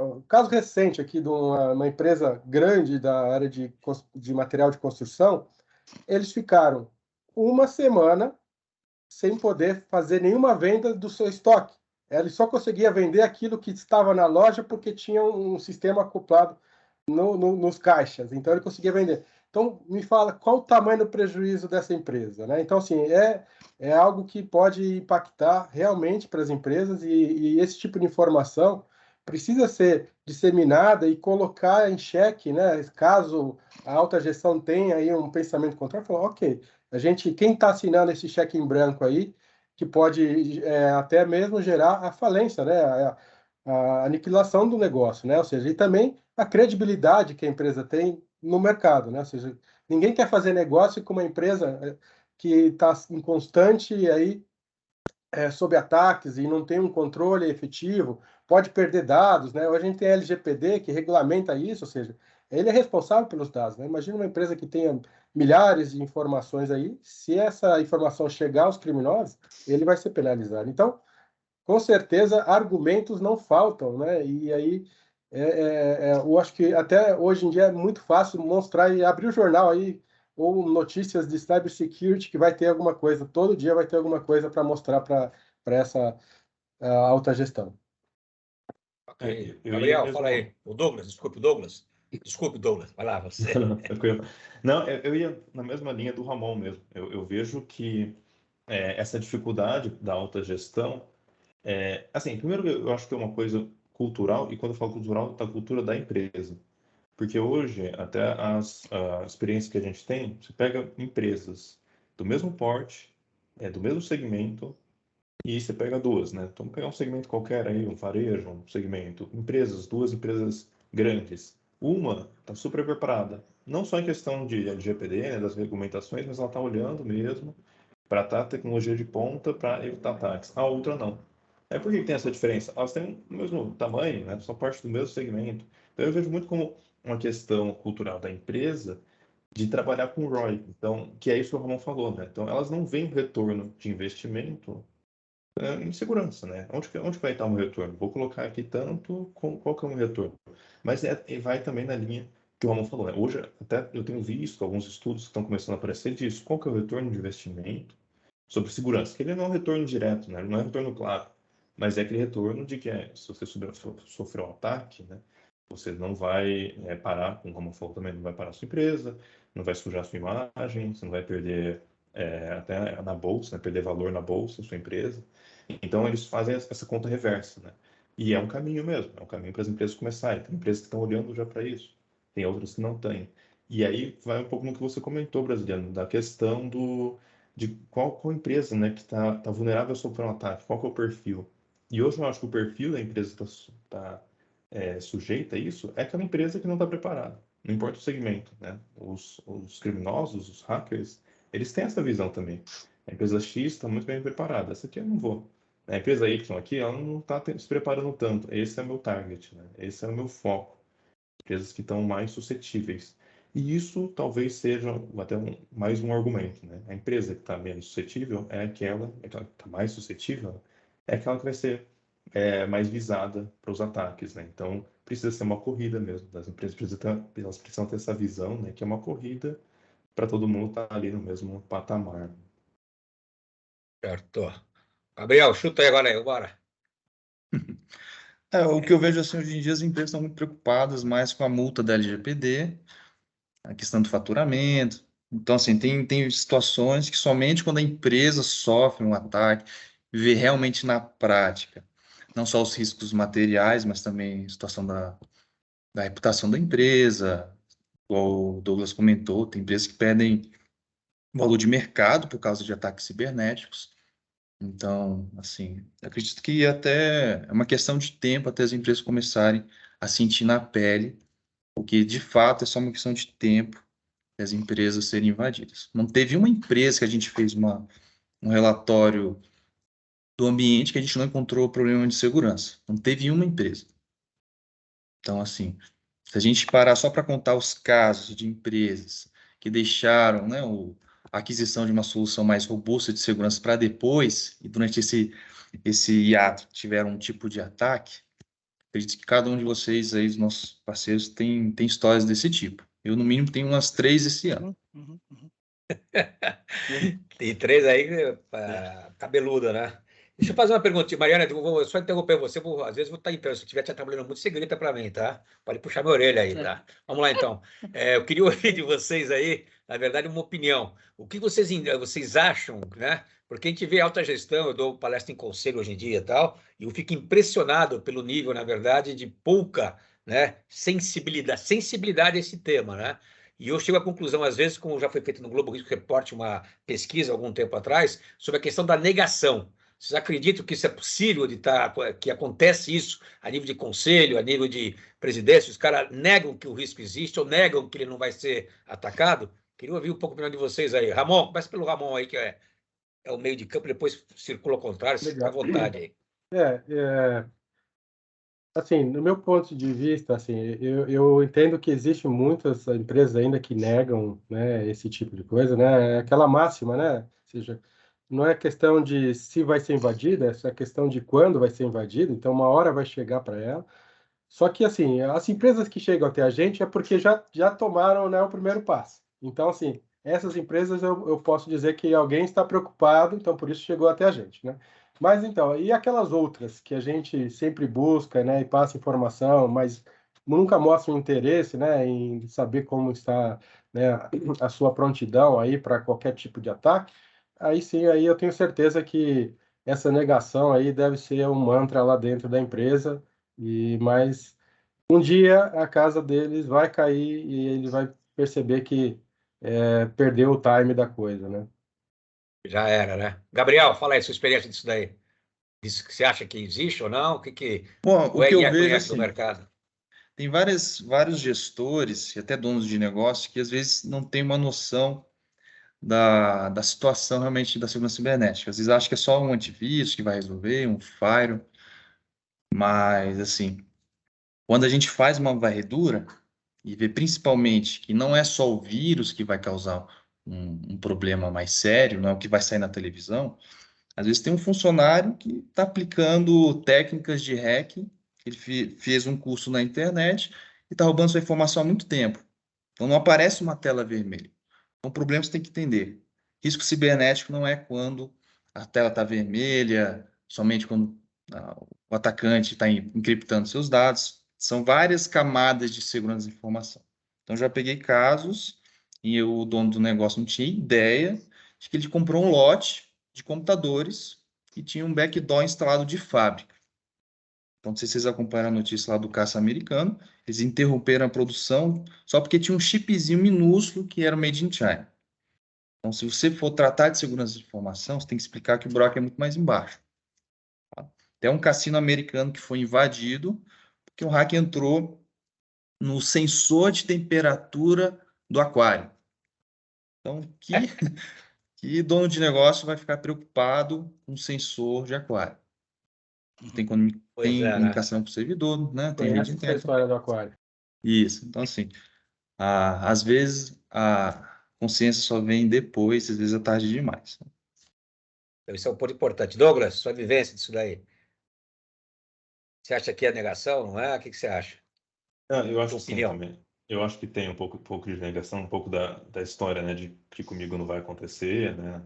um caso recente aqui de uma empresa grande da área de material de construção, eles ficaram uma semana sem poder fazer nenhuma venda do seu estoque. Ele só conseguia vender aquilo que estava na loja porque tinha um sistema acoplado nos caixas, então ele conseguia vender. Então, me fala qual o tamanho do prejuízo dessa empresa, né? Então, assim, é algo que pode impactar realmente para as empresas e esse tipo de informação precisa ser disseminada e colocar em xeque, né? Caso a alta gestão tenha aí um pensamento contrário, falar, ok, quem está assinando esse cheque em branco aí, que pode até mesmo gerar a falência, né? A aniquilação do negócio, né? Ou seja, e também a credibilidade que a empresa tem no mercado, né? Ou seja, ninguém quer fazer negócio com uma empresa que está em constante aí sob ataques e não tem um controle efetivo, pode perder dados, né? Hoje a gente tem a LGPD que regulamenta isso, ou seja, ele é responsável pelos dados, né? Imagina uma empresa que tenha milhares de informações aí, se essa informação chegar aos criminosos, ele vai ser penalizado. Então, com certeza, argumentos não faltam, né? E aí, eu acho que até hoje em dia é muito fácil mostrar e abrir o jornal aí, ou notícias de cybersecurity, que vai ter alguma coisa, todo dia vai ter alguma coisa para mostrar para essa alta gestão. Ok. Gabriel, fala aí. O Douglas, desculpe, Douglas. Desculpe, Douglas, vai lá, você. Tranquilo. Não, eu ia na mesma linha do Ramon mesmo. Eu vejo que essa dificuldade da alta gestão, assim, primeiro eu acho que é uma coisa cultural, e quando eu falo cultural, da cultura da empresa. Porque hoje, até a experiência que a gente tem, você pega empresas do mesmo porte, do mesmo segmento, e você pega duas, né? Então, pegar um segmento qualquer aí, um varejo, um segmento, duas empresas grandes. Uma está super preparada, não só em questão de LGPD, né, das regulamentações, mas ela está olhando mesmo para estar tecnologia de ponta para evitar ataques. A outra não. Por que tem essa diferença? Elas têm o mesmo tamanho, né? São parte do mesmo segmento. Então, eu vejo muito como uma questão cultural da empresa de trabalhar com ROI. Então, que é isso que o Ramon falou, né? Então, elas não veem o retorno de investimento em segurança, né? Onde vai estar o meu retorno? Vou colocar aqui tanto, qual que é o meu retorno? Mas vai também na linha que o Ramon falou, né? Hoje, até eu tenho visto alguns estudos que estão começando a aparecer disso. Qual que é o retorno de investimento sobre segurança? Que ele não é um retorno direto, né? Ele não é um retorno claro, mas é aquele retorno de que se você sofreu um ataque, né? Você não vai parar, como o Ramon falou também, não vai parar a sua empresa, não vai sujar a sua imagem, você não vai perder até na bolsa, né? Perder valor na bolsa, sua empresa. Então, eles fazem essa conta reversa, né? E é um caminho mesmo, é um caminho para as empresas começarem. Tem empresas que estão olhando já para isso, tem outras que não têm. E aí vai um pouco no que você comentou, brasileiro, da questão de qual empresa, né, que está vulnerável a sofrer um ataque, qual que é o perfil. E hoje eu acho que o perfil da empresa que está sujeita a isso é aquela empresa que não está preparada. Não importa o segmento, né? Os criminosos, os hackers, eles têm essa visão também. A empresa X está muito bem preparada, essa aqui eu não vou. A empresa Y aqui, ela não está se preparando tanto. Esse é o meu target, né? Esse é o meu foco. Empresas que estão mais suscetíveis. E isso talvez seja até mais um argumento, né? A empresa que está menos suscetível é aquela que está mais suscetível, é aquela que vai ser mais visada para os ataques, né? Então, precisa ser uma corrida mesmo. As empresas elas precisam ter essa visão, né? Que é uma corrida para todo mundo estar ali no mesmo patamar. Certo. Gabriel, chuta aí agora aí, bora. O que eu vejo assim, hoje em dia as empresas estão muito preocupadas mais com a multa da LGPD, a questão do faturamento. Então, assim, tem situações que somente quando a empresa sofre um ataque, vê realmente na prática, não só os riscos materiais, mas também a situação da reputação da empresa, igual o Douglas comentou, tem empresas que perdem valor de mercado por causa de ataques cibernéticos. Então, assim, acredito que até é uma questão de tempo até as empresas começarem a sentir na pele, porque de fato é só uma questão de tempo as empresas serem invadidas. Não teve uma empresa que a gente fez um relatório do ambiente que a gente não encontrou problema de segurança. Não teve uma empresa. Então, assim, se a gente parar só para contar os casos de empresas que deixaram, né, a aquisição de uma solução mais robusta de segurança para depois, e durante esse hiato tiveram um tipo de ataque, acredito que cada um de vocês aí, os nossos parceiros, tem histórias desse tipo. Eu, no mínimo, tenho umas 3 esse ano. Tem 3 aí, cabeluda, né? Deixa eu fazer uma perguntinha, Mariana, eu vou só interromper você, às vezes vou estar em pé, se eu estiver te atrapalhando muito, você grita para mim, tá? Pode puxar minha orelha aí, tá? Vamos lá, então. Eu queria ouvir de vocês aí, na verdade, uma opinião. O que vocês acham, né? Porque a gente vê alta gestão, eu dou palestra em conselho hoje em dia e tal, e eu fico impressionado pelo nível, na verdade, de pouca, né, sensibilidade a esse tema, né? E eu chego à conclusão, às vezes, como já foi feito no Globo Risco Report, uma pesquisa algum tempo atrás, sobre a questão da negação. Vocês acreditam que isso é possível, que acontece isso a nível de conselho, a nível de presidência? Os caras negam que o risco existe ou negam que ele não vai ser atacado? Queria ouvir um pouco a opinião de vocês aí. Ramon, começa pelo Ramon aí, que é o meio de campo, depois circula ao contrário, fica à vontade aí. Assim, no meu ponto de vista, assim, eu entendo que existem muitas empresas ainda que negam, né, esse tipo de coisa, né? É aquela máxima, né? Ou seja, não é questão de se vai ser invadida, é questão de quando vai ser invadida. Então, uma hora vai chegar para ela. Só que, assim, as empresas que chegam até a gente é porque já tomaram, né, o primeiro passo. Então, assim, essas empresas eu posso dizer que alguém está preocupado, então por isso chegou até a gente, né? Mas então, e aquelas outras que a gente sempre busca, né, e passa informação, mas nunca mostra um interesse, né, em saber como está, né, a sua prontidão aí para qualquer tipo de ataque, aí sim, aí eu tenho certeza que essa negação aí deve ser um mantra lá dentro da empresa, mas um dia a casa deles vai cair e ele vai perceber que perdeu o time da coisa, né? Já era, né? Gabriel, fala aí sua experiência disso daí. Isso que você acha que existe ou não? Bom, o que eu vejo conhece do assim, mercado? tem vários gestores e até donos de negócio que às vezes não têm uma noção da situação realmente da segurança cibernética. Às vezes acham que é só um antivírus que vai resolver, um firewall, mas assim, quando a gente faz uma varredura e vê principalmente que não é só o vírus que vai causar um problema mais sério, não é o que vai sair na televisão, às vezes tem um funcionário que está aplicando técnicas de hacking, ele fez um curso na internet e está roubando sua informação há muito tempo. Então não aparece uma tela vermelha. Então o problema você tem que entender. Risco cibernético não é quando a tela está vermelha, somente quando o atacante está encriptando seus dados. São várias camadas de segurança da informação. Então já peguei casos e o dono do negócio não tinha ideia de que ele comprou um lote de computadores que tinha um backdoor instalado de fábrica. Então, não sei se vocês acompanharam a notícia lá do caça americano, eles interromperam a produção só porque tinha um chipzinho minúsculo que era made in China. Então, se você for tratar de segurança de informação, você tem que explicar que o buraco é muito mais embaixo. Tá? Tem um cassino americano que foi invadido porque um hacker entrou no sensor de temperatura do aquário. Então, que dono de negócio vai ficar preocupado com sensor de aquário? Tem Pois é, né? comunicação com o servidor, né? Tem rede Conhece essa interna. história do aquário. Isso. Então, assim, às vezes a consciência só vem depois, às vezes é tarde demais. Então, isso é um ponto importante. Douglas, sua vivência disso daí. Você acha que é negação, não é? O que você acha? Eu acho Sua que sim opinião. também. Eu acho que tem um pouco de negação, um pouco da história, né, de que comigo não vai acontecer, né?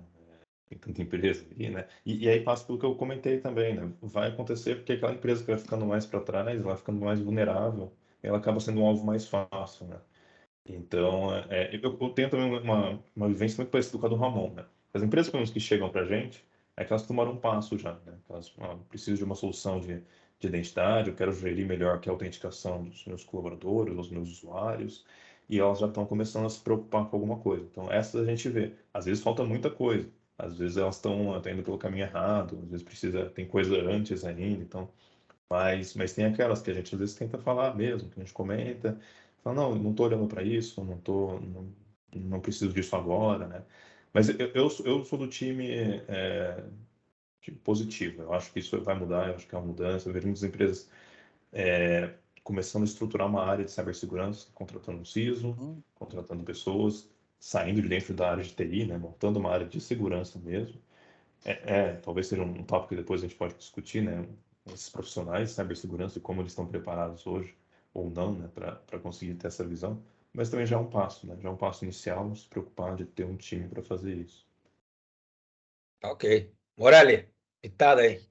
Tem tanta empresa ali, né? E aí passa pelo que eu comentei também, né? Vai acontecer porque aquela empresa que vai ficando mais para trás, vai ficando mais vulnerável, ela acaba sendo um alvo mais fácil, né? Então, eu tenho também uma vivência muito parecida com a do Ramon, né? As empresas, pelo menos, que chegam para a gente, é que elas tomaram um passo já, né? Elas precisam de uma solução de identidade, eu quero gerir melhor aqui a autenticação dos meus colaboradores, dos meus usuários, e elas já estão começando a se preocupar com alguma coisa. Então, essas a gente vê. Às vezes falta muita coisa, às vezes elas estão indo pelo caminho errado, às vezes tem coisa antes ainda, então... Mas tem aquelas que a gente às vezes tenta falar mesmo, que a gente comenta, fala, não, eu não estou olhando para isso, não preciso disso agora, né? Mas eu sou do time tipo, positivo, eu acho que isso vai mudar, eu acho que é uma mudança, eu vejo muitas empresas começando a estruturar uma área de cibersegurança, contratando um CISO, contratando pessoas, saindo de dentro da área de TI, né? Montando uma área de segurança mesmo. Talvez seja um tópico que depois a gente pode discutir, né? Esses profissionais de cibersegurança e como eles estão preparados hoje, ou não, né? Para conseguir ter essa visão. Mas também já é um passo, né? Já é um passo inicial, se preocupar de ter um time para fazer isso. Ok. Morelli, pitada aí.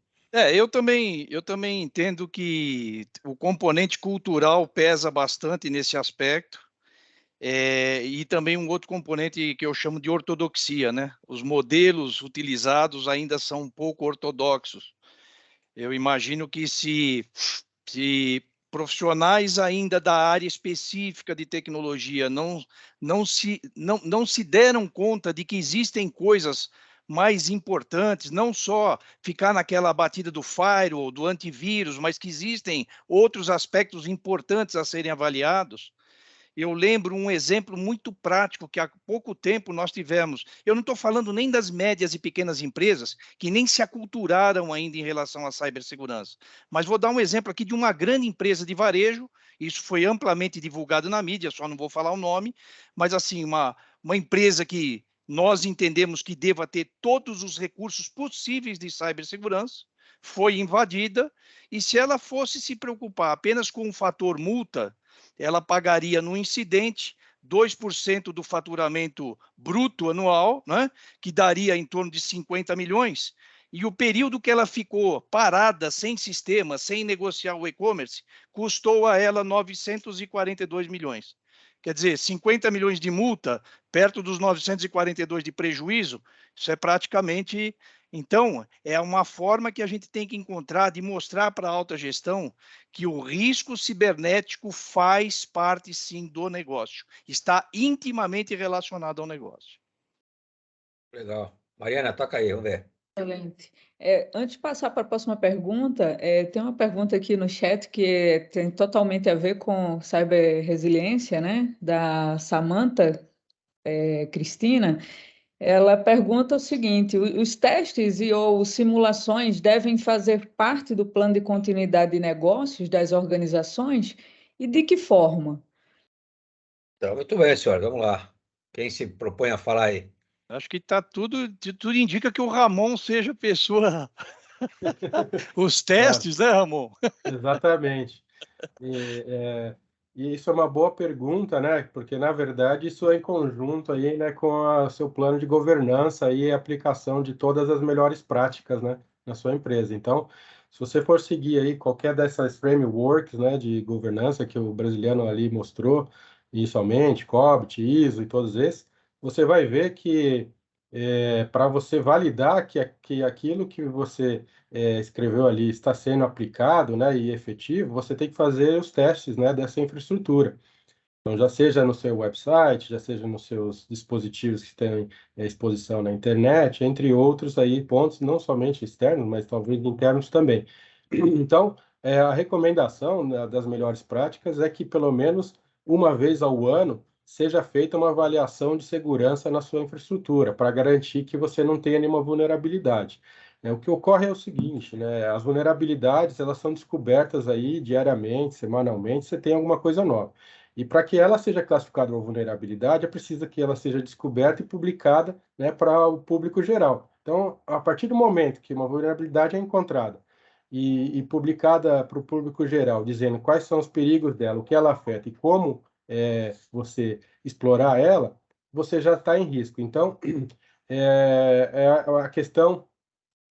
Eu também entendo que o componente cultural pesa bastante nesse aspecto. E também um outro componente que eu chamo de ortodoxia, né? Os modelos utilizados ainda são um pouco ortodoxos. Eu imagino que se profissionais ainda da área específica de tecnologia não se deram conta de que existem coisas mais importantes, não só ficar naquela batida do firewall, do antivírus, mas que existem outros aspectos importantes a serem avaliados. Eu lembro um exemplo muito prático que há pouco tempo nós tivemos. Eu não estou falando nem das médias e pequenas empresas, que nem se aculturaram ainda em relação à cibersegurança. Mas vou dar um exemplo aqui de uma grande empresa de varejo, isso foi amplamente divulgado na mídia, só não vou falar o nome, mas assim, uma empresa que nós entendemos que deva ter todos os recursos possíveis de cibersegurança, foi invadida, e se ela fosse se preocupar apenas com o fator multa, ela pagaria no incidente 2% do faturamento bruto anual, né, que daria em torno de 50 milhões, e o período que ela ficou parada, sem sistema, sem negociar o e-commerce, custou a ela 942 milhões. Quer dizer, 50 milhões de multa, perto dos 942 de prejuízo, isso é praticamente... Então, é uma forma que a gente tem que encontrar de mostrar para a alta gestão que o risco cibernético faz parte, sim, do negócio. Está intimamente relacionado ao negócio. Legal. Mariana, toca aí, vamos ver. Excelente. Antes de passar para a próxima pergunta, tem uma pergunta aqui no chat que tem totalmente a ver com ciberresiliência, né? Da Samantha Cristina. Ela pergunta o seguinte: os testes ou simulações devem fazer parte do plano de continuidade de negócios das organizações e de que forma? Então, muito bem, senhor. Vamos lá. Quem se propõe a falar aí? Acho que tudo indica que o Ramon seja a pessoa. Os testes, né, Ramon? Exatamente. E isso é uma boa pergunta, né? Porque, na verdade, isso é em conjunto aí, né, com o seu plano de governança e aplicação de todas as melhores práticas, né, na sua empresa. Então, se você for seguir aí qualquer dessas frameworks, né, de governança que o brasileiro ali mostrou, inicialmente, COBIT, ISO e todos esses, você vai ver que para você validar que aquilo que você escreveu ali está sendo aplicado, né, e efetivo, você tem que fazer os testes, né, dessa infraestrutura. Então, já seja no seu website, já seja nos seus dispositivos que têm exposição na internet, entre outros aí pontos, não somente externos, mas talvez internos também. Então, a recomendação, né, das melhores práticas é que pelo menos uma vez ao ano seja feita uma avaliação de segurança na sua infraestrutura, para garantir que você não tenha nenhuma vulnerabilidade. O que ocorre é o seguinte, né, as vulnerabilidades elas são descobertas aí diariamente, semanalmente, você tem alguma coisa nova. E para que ela seja classificada uma vulnerabilidade, é preciso que ela seja descoberta e publicada, né, para o público geral. Então, a partir do momento que uma vulnerabilidade é encontrada e publicada para o público geral, dizendo quais são os perigos dela, o que ela afeta e como você explorar ela, você já está em risco. Então, a questão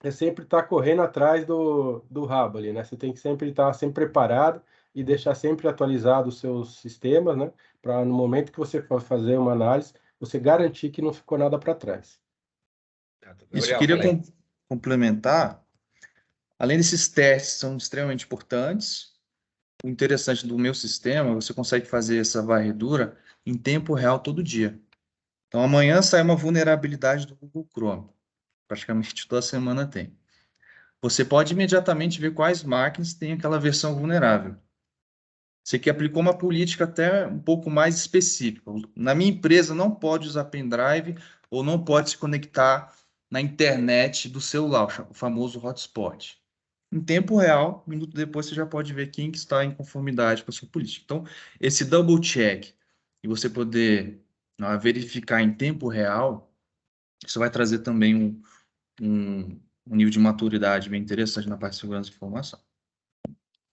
é sempre estar correndo atrás do rabo ali, né? Você tem que sempre estar sempre preparado e deixar sempre atualizado os seus sistemas, né? Para no momento que você for fazer uma análise, você garantir que não ficou nada para trás. Isso eu Gabriel, queria fala aí. complementar. Além desses testes, são extremamente importantes. O interessante do meu sistema, você consegue fazer essa varredura em tempo real todo dia. Então, amanhã sai uma vulnerabilidade do Google Chrome. Praticamente toda semana tem. Você pode imediatamente ver quais máquinas têm aquela versão vulnerável. Você que aplicou uma política até um pouco mais específica. Na minha empresa não pode usar pendrive ou não pode se conectar na internet do celular, o famoso hotspot. Em tempo real, um minuto depois, você já pode ver quem que está em conformidade com a sua política. Então, esse double check e você poder verificar em tempo real, isso vai trazer também um nível de maturidade bem interessante na parte de segurança de informação.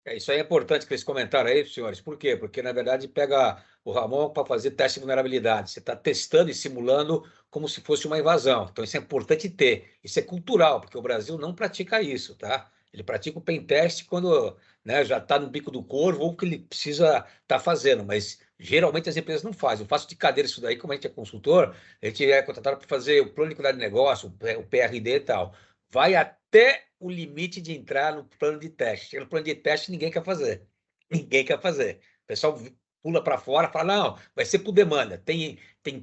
Isso aí é importante que eles comentaram aí, senhores. Por quê? Porque, na verdade, pega o Ramon para fazer teste de vulnerabilidade. Você está testando e simulando como se fosse uma invasão. Então, isso é importante ter. Isso é cultural, porque o Brasil não pratica isso, tá? Ele pratica o pen test quando, né, já está no bico do corvo ou que ele precisa estar fazendo, mas geralmente as empresas não fazem. Eu faço de cadeira isso daí, como a gente é consultor, a gente é contratado para fazer o plano de qualidade de negócio, o PRD e tal. Vai até o limite de entrar no plano de teste. No plano de teste, ninguém quer fazer. Ninguém quer fazer. O pessoal pula para fora, fala, não, vai ser por demanda. Tem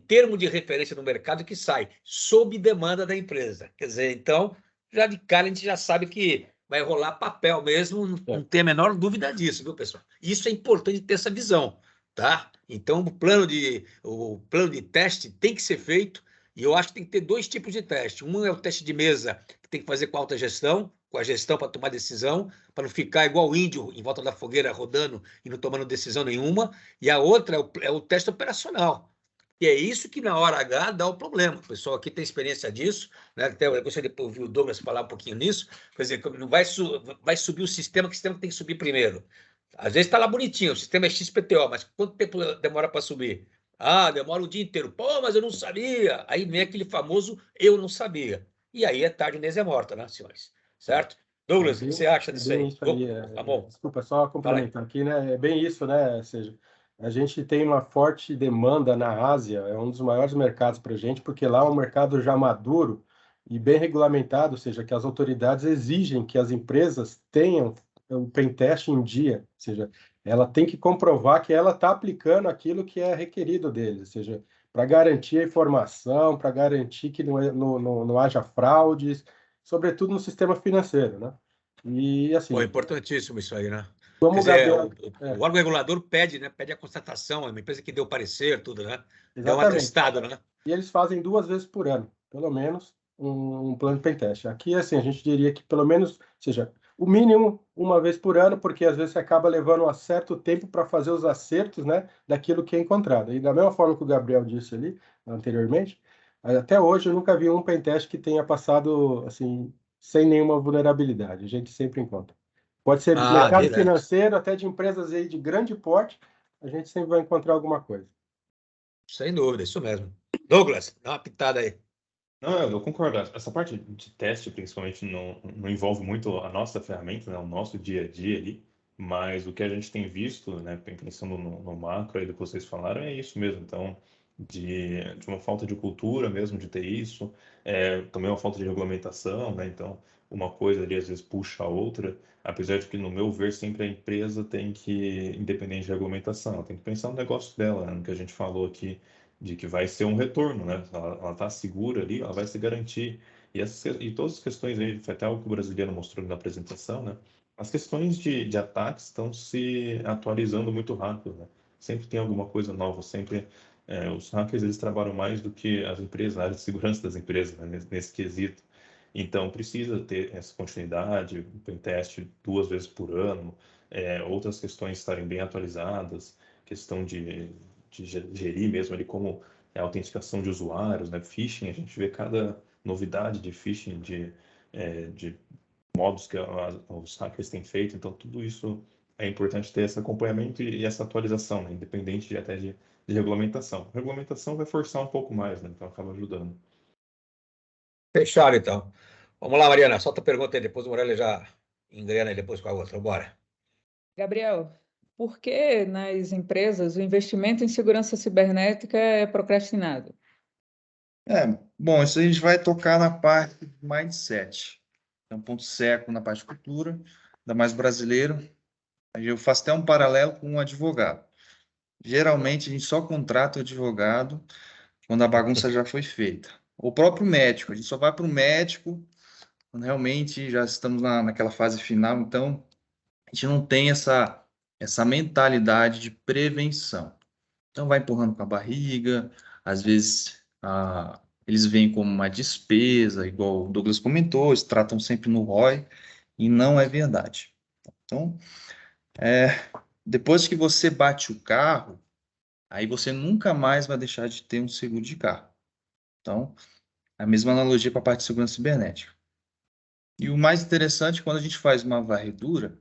termo de referência no mercado que sai sob demanda da empresa. Quer dizer, então, já de cara a gente já sabe que vai rolar papel mesmo, não tem a menor dúvida disso, viu, pessoal? Isso é importante ter essa visão, tá? Então, o plano de teste tem que ser feito, e eu acho que tem que ter dois tipos de teste. Um é o teste de mesa, que tem que fazer com a alta gestão, com a gestão para tomar decisão, para não ficar igual o índio em volta da fogueira rodando e não tomando decisão nenhuma. E a outra é o teste operacional. E é isso que na hora H dá o problema. O pessoal aqui tem experiência disso, né? Até eu gostaria de ouvir o Douglas falar um pouquinho nisso. Quer dizer, não vai subir o sistema, que o sistema tem que subir primeiro. Às vezes está lá bonitinho, o sistema é XPTO, mas quanto tempo demora para subir? Ah, demora o dia inteiro. Pô, mas eu não sabia. Aí vem aquele famoso eu não sabia. E aí é tarde, Inês é morta, né, senhores? Certo? Douglas, o que você acha disso bem aí? isso aí. Tá bom. Desculpa, só complementar aqui, né? É bem isso, né? Ou seja, a gente tem uma forte demanda na Ásia, é um dos maiores mercados para a gente, porque lá é um mercado já maduro e bem regulamentado, ou seja, que as autoridades exigem que as empresas tenham o pentest em dia, ou seja, ela tem que comprovar que ela está aplicando aquilo que é requerido deles, ou seja, para garantir a informação, para garantir que não haja fraudes, sobretudo no sistema financeiro, né? E Pô, é assim, importantíssimo isso aí, né? como Quer o dizer, Gabriel, o órgão regulador pede, né? Pede a constatação, é uma empresa que deu parecer, tudo, né? Deu um exatamente. atestado, né? E eles fazem 2 vezes por ano, pelo menos, um plano de pentest. Aqui, assim, a gente diria que pelo menos, ou seja, o mínimo uma vez por ano, porque às vezes você acaba levando um certo tempo para fazer os acertos, né, daquilo que é encontrado. E da mesma forma que o Gabriel disse ali anteriormente, até hoje eu nunca vi um pentest que tenha passado assim sem nenhuma vulnerabilidade. A gente sempre encontra. Pode ser mercado direto. financeiro, até de empresas aí de grande porte, a gente sempre vai encontrar alguma coisa. Sem dúvida, isso mesmo. Douglas, dá uma pitada aí. Não, eu concordo. Essa parte de teste, principalmente, não envolve muito a nossa ferramenta, né, o nosso dia a dia ali, mas o que a gente tem visto, né, pensando no macro aí do que vocês falaram, é isso mesmo. Então, de uma falta de cultura mesmo de ter isso, também uma falta de regulamentação, né? Então, uma coisa ali às vezes puxa a outra, apesar de que, no meu ver, sempre a empresa tem que, independente de regulamentação, ela tem que pensar no negócio dela, né? No que a gente falou aqui, de que vai ser um retorno, né? Ela está segura ali, ela vai se garantir. E todas as questões aí, foi até algo que o brasileiro mostrou na apresentação, né? As questões de ataques estão se atualizando muito rápido, né? Sempre tem alguma coisa nova, sempre os hackers eles trabalham mais do que as empresas, a área de segurança das empresas, né, nesse quesito. Então, precisa ter essa continuidade, o pentest 2 vezes por ano, outras questões estarem bem atualizadas, questão de gerir mesmo ali como a autenticação de usuários, né? Phishing, a gente vê cada novidade de phishing, de modos que os hackers têm feito, então tudo isso é importante ter esse acompanhamento e essa atualização, né? Independente até de regulamentação. A regulamentação vai forçar um pouco mais, né? Então acaba ajudando. Fechado, então. Vamos lá, Mariana, solta a pergunta aí, depois o Morelli já engrena aí depois com a outra. Bora. Gabriel, por que nas empresas o investimento em segurança cibernética é procrastinado? Bom, isso aí a gente vai tocar na parte do mindset. É um ponto cego na parte de cultura, ainda mais brasileiro. Aí eu faço até um paralelo com um advogado. Geralmente a gente só contrata o advogado quando a bagunça já foi feita. O próprio médico, a gente só vai para o médico quando realmente já estamos naquela fase final, então a gente não tem essa mentalidade de prevenção. Então vai empurrando com a barriga, às vezes eles veem como uma despesa, igual o Douglas comentou, eles tratam sempre no ROI, e não é verdade. Então, depois que você bate o carro, aí você nunca mais vai deixar de ter um seguro de carro. Então, a mesma analogia para a parte de segurança cibernética. E o mais interessante, quando a gente faz uma varredura,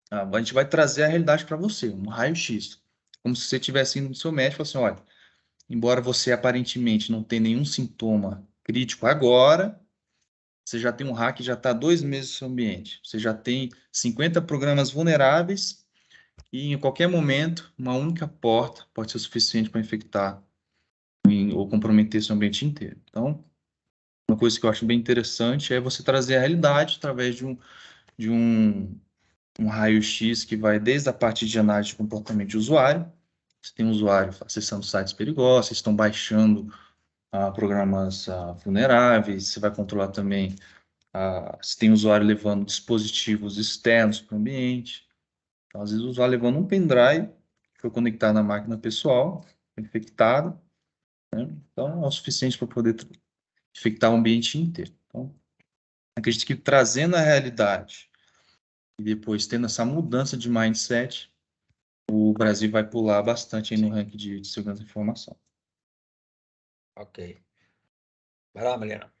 a gente vai trazer a realidade para você, um raio-x. Como se você estivesse indo no seu médico e falasse assim, olha, embora você aparentemente não tenha nenhum sintoma crítico agora, você já tem um hack que já está 2 meses no seu ambiente. Você já tem 50 programas vulneráveis e em qualquer momento, uma única porta pode ser o suficiente para infectar ou comprometer seu ambiente inteiro. Então, uma coisa que eu acho bem interessante é você trazer a realidade através de um raio-x que vai desde a parte de análise de comportamento de usuário. Você tem um usuário acessando sites perigosos, vocês estão baixando programas vulneráveis, você vai controlar também se tem usuário levando dispositivos externos para o ambiente. Então, às vezes o usuário levando um pendrive que foi conectado na máquina pessoal, infectado, né? Então é o suficiente para poder infectar o ambiente inteiro. Então, acredito que trazendo a realidade e depois tendo essa mudança de mindset, o Brasil vai pular bastante aí no ranking de segurança da informação. Ok. Vai lá, Mariana.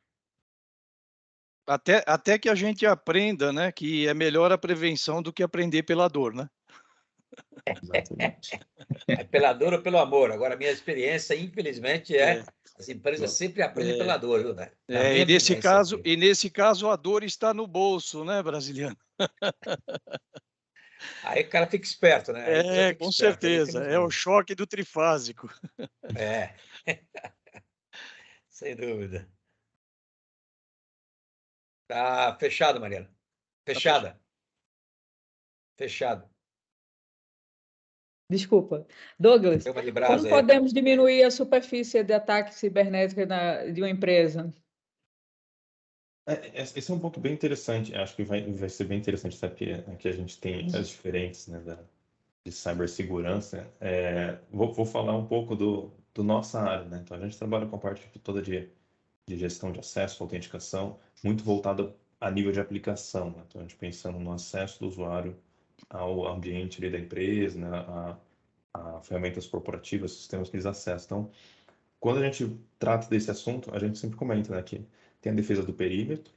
Até que a gente aprenda, né, que é melhor a prevenção do que aprender pela dor, né? Exatamente. É pela dor ou pelo amor? Agora, a minha experiência, infelizmente, as empresas sempre aprendem pela dor, viu, né? E nesse caso, a dor está no bolso, né, brasileiro? Aí o cara fica esperto, né? Com certeza. É o choque do trifásico. Sem dúvida. Tá fechado, Mariana. Fechada. Fechado. Desculpa. Douglas, Deu uma de brasa como aí. podemos diminuir a superfície de ataque cibernético de uma empresa? Esse é um ponto bem interessante. Acho que vai ser bem interessante, sabe, que aqui a gente tem as diferentes, né, de cibersegurança. Vou falar um pouco do nossa área, né? Então, a gente trabalha com a parte toda de gestão de acesso, autenticação, muito voltada a nível de aplicação, né? Então, a gente pensando no acesso do usuário ao ambiente ali da empresa, né? A ferramentas corporativas, sistemas que eles acessam. Então, quando a gente trata desse assunto, a gente sempre comenta, né, que tem a defesa do perímetro,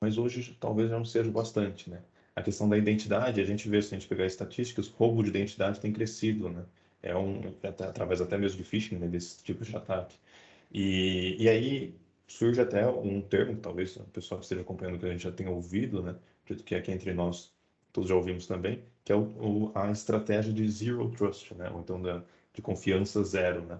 mas hoje talvez já não seja bastante, né? A questão da identidade, a gente vê, se a gente pegar estatísticas, roubo de identidade tem crescido, né? Através até mesmo de phishing, né, desse tipo de ataque. E aí surge até um termo, que talvez o pessoal que esteja acompanhando que a gente já tenha ouvido, né? Que aqui entre nós todos já ouvimos também, que é a estratégia de Zero Trust, né? Ou então de confiança zero, né?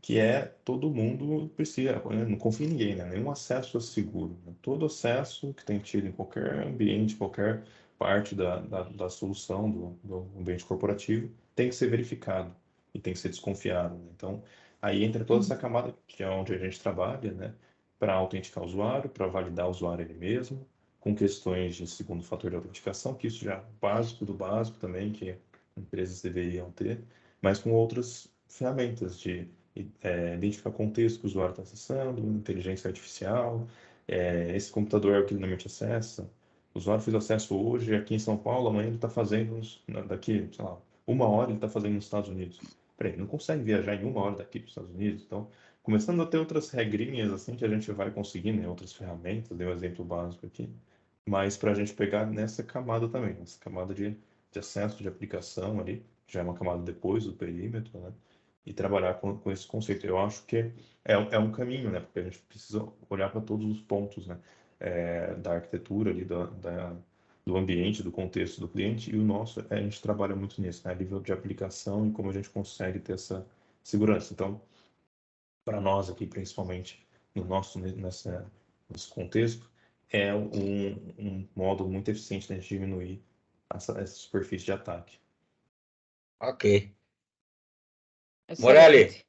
que é todo mundo precisa, não confia em ninguém, né? Nenhum acesso é seguro, né? Todo acesso que tem tido em qualquer ambiente, qualquer parte da solução do ambiente corporativo tem que ser verificado e tem que ser desconfiado, né? Então, aí entra toda essa camada que é onde a gente trabalha, né? Para autenticar o usuário, para validar o usuário ele mesmo, com questões de segundo fator de autenticação, que isso já é básico do básico também, que empresas deveriam ter, mas com outras ferramentas de identificar contexto que o usuário está acessando, inteligência artificial, esse computador é o que ele normalmente acessa. O usuário fez acesso hoje aqui em São Paulo, amanhã ele está fazendo, daqui, sei lá, 1 hora ele está fazendo nos Estados Unidos. Peraí, não consegue viajar em 1 hora daqui para os Estados Unidos, então começando a ter outras regrinhas assim que a gente vai conseguir, né? Outras ferramentas, dei um exemplo básico aqui, mas para a gente pegar nessa camada também, nessa camada de acesso de aplicação ali, já é uma camada depois do perímetro, né? E trabalhar com esse conceito. Eu acho que é um caminho, né? Porque a gente precisa olhar para todos os pontos, né? Da arquitetura ali, do ambiente, do contexto do cliente, e o nosso, a gente trabalha muito nisso, né? A nível de aplicação e como a gente consegue ter essa segurança. Então, para nós aqui, principalmente nesse contexto, é um modo muito eficiente de diminuir essa superfície de ataque. Ok. Excelente. Morelli,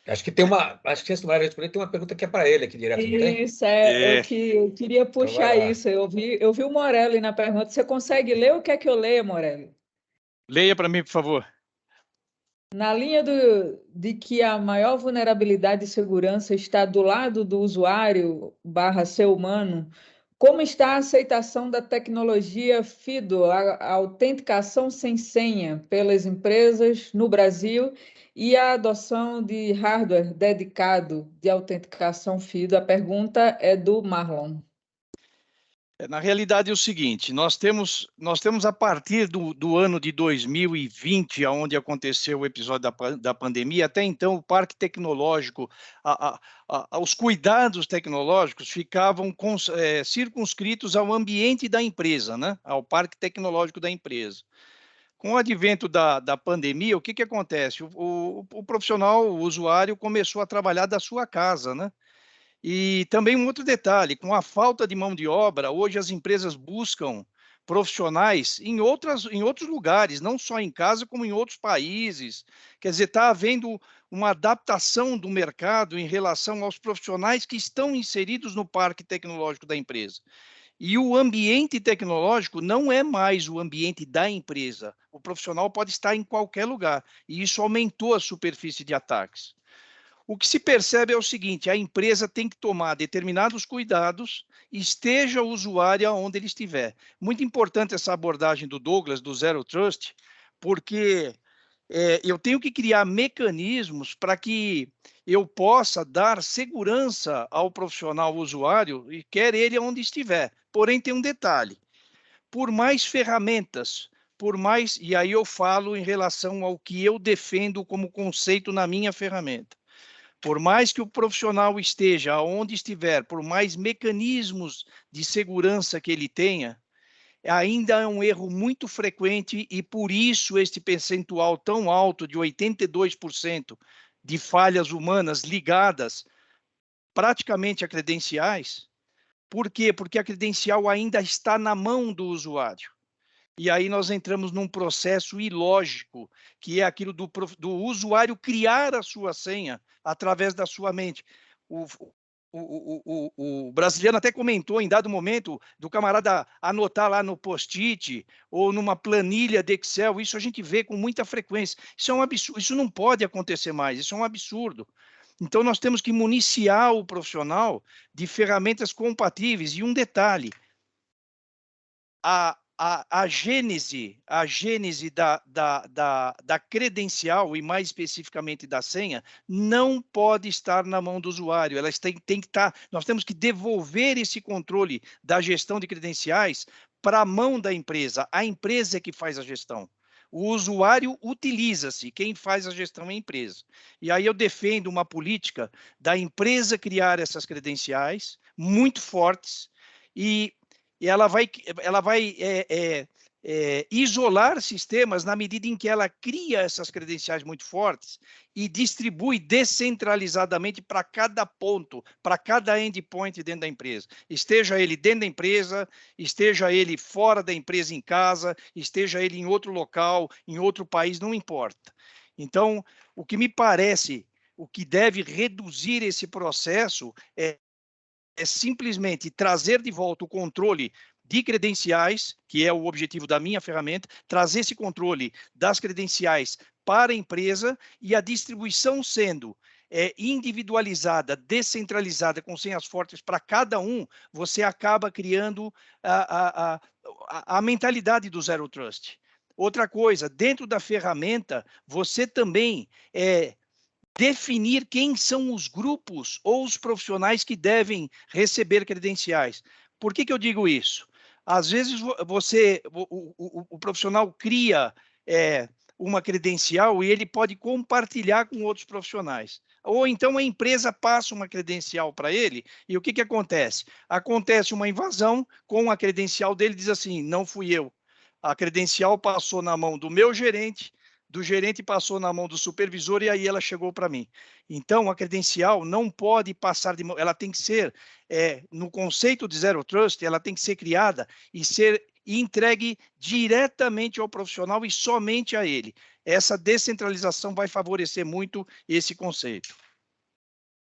acho que antes do Morelli responder, tem uma pergunta que é para ele aqui direto, não tem? Isso, eu queria puxar vai lá. isso. Eu vi o Morelli na pergunta. Você consegue ler o que é que eu leio, Morelli? Leia para mim, por favor. Na linha de que a maior vulnerabilidade de segurança está do lado do usuário / ser humano, como está a aceitação da tecnologia FIDO, a autenticação sem senha, pelas empresas no Brasil e a adoção de hardware dedicado de autenticação FIDO? A pergunta é do Marlon. Na realidade é o seguinte, nós temos a partir do ano de 2020, onde aconteceu o episódio da pandemia, até então o parque tecnológico, os cuidados tecnológicos ficavam circunscritos ao ambiente da empresa, né? Ao parque tecnológico da empresa. Com o advento da pandemia, o que acontece? O profissional, o usuário, começou a trabalhar da sua casa, né? E também um outro detalhe, com a falta de mão de obra, hoje as empresas buscam profissionais em outros lugares, não só em casa, como em outros países. Quer dizer, está havendo uma adaptação do mercado em relação aos profissionais que estão inseridos no parque tecnológico da empresa. E o ambiente tecnológico não é mais o ambiente da empresa. O profissional pode estar em qualquer lugar, e isso aumentou a superfície de ataques. O que se percebe é o seguinte, a empresa tem que tomar determinados cuidados, esteja o usuário onde ele estiver. Muito importante essa abordagem do Douglas, do Zero Trust, porque eu tenho que criar mecanismos para que eu possa dar segurança ao profissional usuário, e quer ele onde estiver. Porém, tem um detalhe, por mais ferramentas, e aí eu falo em relação ao que eu defendo como conceito na minha ferramenta. Por mais que o profissional esteja onde estiver, por mais mecanismos de segurança que ele tenha, ainda é um erro muito frequente e por isso este percentual tão alto de 82% de falhas humanas ligadas praticamente a credenciais. Por quê? Porque a credencial ainda está na mão do usuário. E aí nós entramos num processo ilógico, que é aquilo do usuário criar a sua senha através da sua mente. O brasileiro até comentou em dado momento do camarada anotar lá no post-it ou numa planilha de Excel. Isso a gente vê com muita frequência. Isso é um absurdo, isso não pode acontecer mais, isso é um absurdo. Então nós temos que municiar o profissional de ferramentas compatíveis. E um detalhe, a gênese da credencial, e mais especificamente da senha, não pode estar na mão do usuário. Elas têm que estar, nós temos que devolver esse controle da gestão de credenciais para a mão da empresa. A empresa é que faz a gestão. O usuário utiliza-se, quem faz a gestão é a empresa. E aí eu defendo uma política da empresa criar essas credenciais muito fortes e ela vai isolar sistemas na medida em que ela cria essas credenciais muito fortes e distribui descentralizadamente para cada ponto, para cada endpoint dentro da empresa. Esteja ele dentro da empresa, esteja ele fora da empresa em casa, esteja ele em outro local, em outro país, não importa. Então, o que me parece, o que deve reduzir esse processo é simplesmente trazer de volta o controle de credenciais, que é o objetivo da minha ferramenta, trazer esse controle das credenciais para a empresa e a distribuição sendo individualizada, descentralizada, com senhas fortes para cada um, você acaba criando a mentalidade do Zero Trust. Outra coisa, dentro da ferramenta, você também definir quem são os grupos ou os profissionais que devem receber credenciais. Por que eu digo isso? Às vezes o profissional cria uma credencial e ele pode compartilhar com outros profissionais. Ou então a empresa passa uma credencial para ele e o que acontece? Acontece uma invasão com a credencial dele, diz assim, não fui eu. A credencial passou na mão do meu gerente, do gerente passou na mão do supervisor e aí ela chegou para mim. Então, a credencial não pode passar de mão, ela tem que ser, no conceito de Zero Trust, ela tem que ser criada e ser entregue diretamente ao profissional e somente a ele. Essa descentralização vai favorecer muito esse conceito.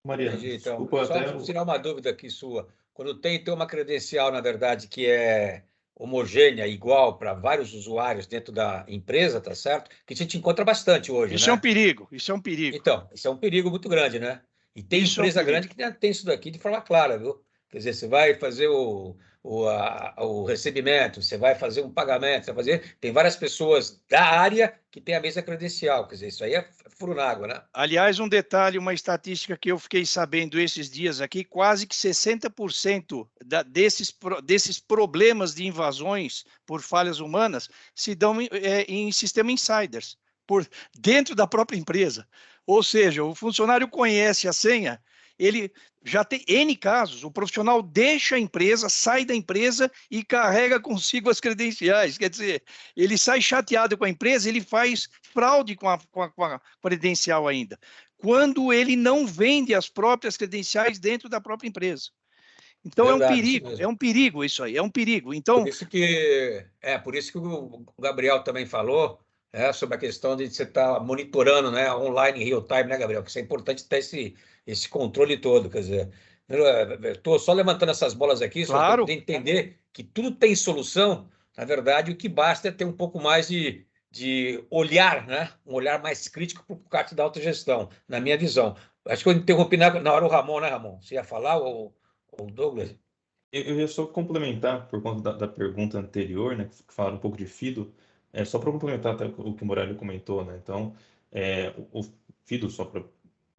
Mariana, Entendi, então, desculpa só até... tirar uma dúvida aqui sua. Quando tem uma credencial, na verdade, que é homogênea, igual para vários usuários dentro da empresa, tá certo? Que a gente encontra bastante hoje, Isso né? é um perigo, isso é um perigo. Então, isso é um perigo muito grande, né? E tem Isso é um empresa perigo. grande que tem isso daqui de forma clara, viu? Quer dizer, você vai fazer o recebimento, você vai fazer um pagamento, você vai fazer... Tem várias pessoas da área que têm a mesma credencial. Quer dizer, isso aí é furo na água, né? Aliás, um detalhe, uma estatística que eu fiquei sabendo esses dias aqui, quase que 60% desses problemas de invasões por falhas humanas se dão em sistema insiders, dentro da própria empresa. Ou seja, o funcionário conhece a senha, ele já tem N casos, o profissional deixa a empresa, sai da empresa e carrega consigo as credenciais. Quer dizer, ele sai chateado com a empresa, ele faz fraude com a credencial ainda, quando ele não vende as próprias credenciais dentro da própria empresa. Então, Verdade, é um perigo isso aí, é um perigo. Então, por isso que o Gabriel também falou, sobre a questão de você estar monitorando, né, online, real time, né, Gabriel? Que isso é importante ter esse controle todo, quer dizer, estou só levantando essas bolas aqui, só para claro, poder entender que tudo tem solução. Na verdade, o que basta é ter um pouco mais de olhar, né? Um olhar mais crítico por parte da autogestão, na minha visão. Acho que eu interrompi na hora o Ramon, né, Ramon? Você ia falar, ou Douglas? Eu ia só complementar, por conta da pergunta anterior, né, que falaram um pouco de FIDO, só para complementar até o que o Morelli comentou, né, então, o FIDO, só para,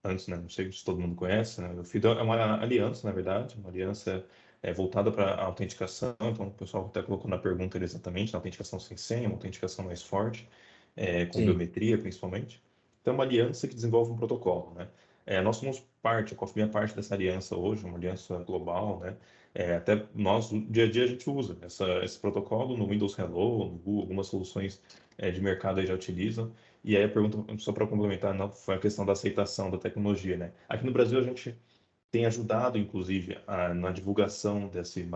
antes, né, não sei se todo mundo conhece, né, o FIDO é uma aliança, na verdade, uma aliança voltada para a autenticação, então o pessoal até colocou na pergunta exatamente, na autenticação sem senha, uma autenticação mais forte, com biometria, principalmente. Então, é uma aliança que desenvolve um protocolo, né. Nós somos parte, a COFMI é parte dessa aliança hoje, uma aliança global, né, até nós, no dia a dia, a gente usa esse protocolo no Windows Hello, no Google, algumas soluções de mercado aí já utilizam. E aí a pergunta, só para complementar, não, foi a questão da aceitação da tecnologia, né? Aqui no Brasil, a gente tem ajudado, inclusive, na divulgação desse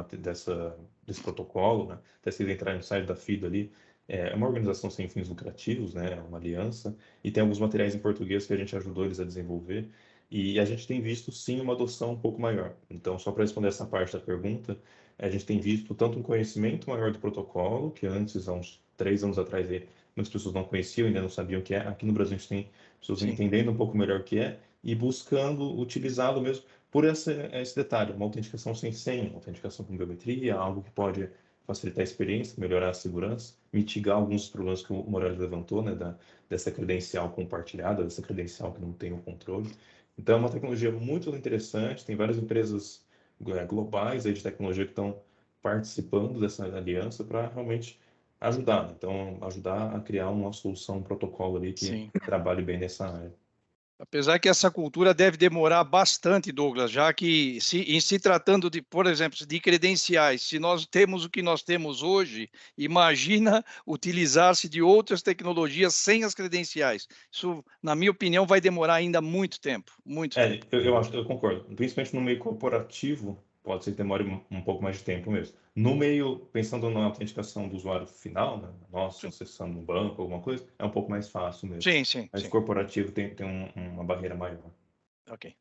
protocolo, né? Até vocês entrarem no site da FIDO ali, é uma organização sem fins lucrativos, né? Uma aliança, e tem alguns materiais em português que a gente ajudou eles a desenvolver. E a gente tem visto, sim, uma adoção um pouco maior. Então, só para responder essa parte da pergunta, a gente tem visto tanto um conhecimento maior do protocolo, que antes, há uns 3 anos atrás, muitas pessoas não conheciam, ainda não sabiam o que é. Aqui no Brasil, a gente tem pessoas entendendo um pouco melhor o que é e buscando utilizá-lo mesmo por esse detalhe, uma autenticação sem senha, uma autenticação com biometria, algo que pode facilitar a experiência, melhorar a segurança, mitigar alguns problemas que o Morales levantou, né, dessa credencial compartilhada, dessa credencial que não tem o controle. Então, é uma tecnologia muito interessante, tem várias empresas globais aí de tecnologia que estão participando dessa aliança para realmente ajudar. Então, ajudar a criar uma solução, um protocolo ali que trabalhe bem nessa área. Apesar que essa cultura deve demorar bastante, Douglas, já que em se tratando de, por exemplo, de credenciais, se nós temos o que nós temos hoje, imagina utilizar-se de outras tecnologias sem as credenciais. Isso, na minha opinião, vai demorar ainda muito tempo, muito tempo. Eu concordo. Principalmente no meio corporativo, pode ser que demore um pouco mais de tempo mesmo. No meio, pensando na autenticação do usuário final, né, nossa, acessando um banco, alguma coisa, é um pouco mais fácil mesmo. Sim. Mas corporativo tem uma barreira maior. Ok.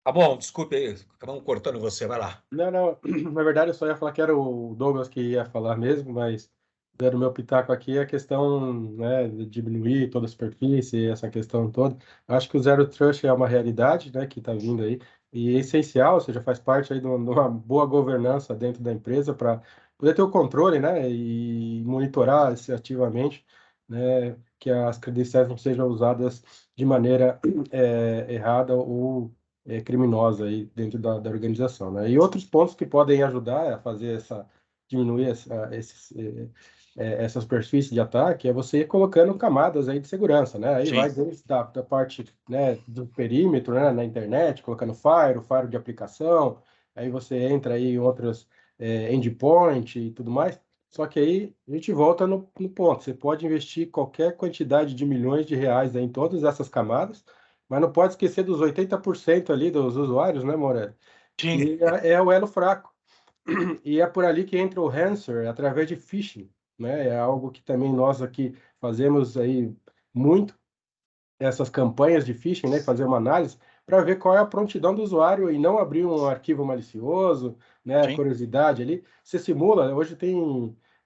Tá bom, desculpe aí, acabamos cortando você, vai lá. Não, na verdade eu só ia falar que era o Douglas que ia falar mesmo, mas dando meu pitaco aqui, a questão, né, de diminuir toda a superfície, essa questão toda. Acho que o Zero Trust é uma realidade, né, que está vindo aí, e é essencial, ou seja, faz parte aí de uma boa governança dentro da empresa para poder ter o controle, né, e monitorar ativamente, né, que as credenciais não sejam usadas de maneira errada ou criminosa aí dentro da organização, né? E outros pontos que podem ajudar a fazer diminuir essa superfície de ataque é você ir colocando camadas aí de segurança, né? Aí Sim. vai desde da parte, né, do perímetro, né, na internet, colocando firewall de aplicação, aí você entra aí em outros endpoint e tudo mais. Só que aí a gente volta no ponto. Você pode investir qualquer quantidade de milhões de reais aí em todas essas camadas, mas não pode esquecer dos 80% ali dos usuários, né, Morelli? Sim. E é o elo fraco. E é por ali que entra o Ransom, através de phishing, né? É algo que também nós aqui fazemos aí muito, essas campanhas de phishing, né? Fazer uma análise para ver qual é a prontidão do usuário e não abrir um arquivo malicioso, né? Sim. Curiosidade ali. Você simula, hoje tem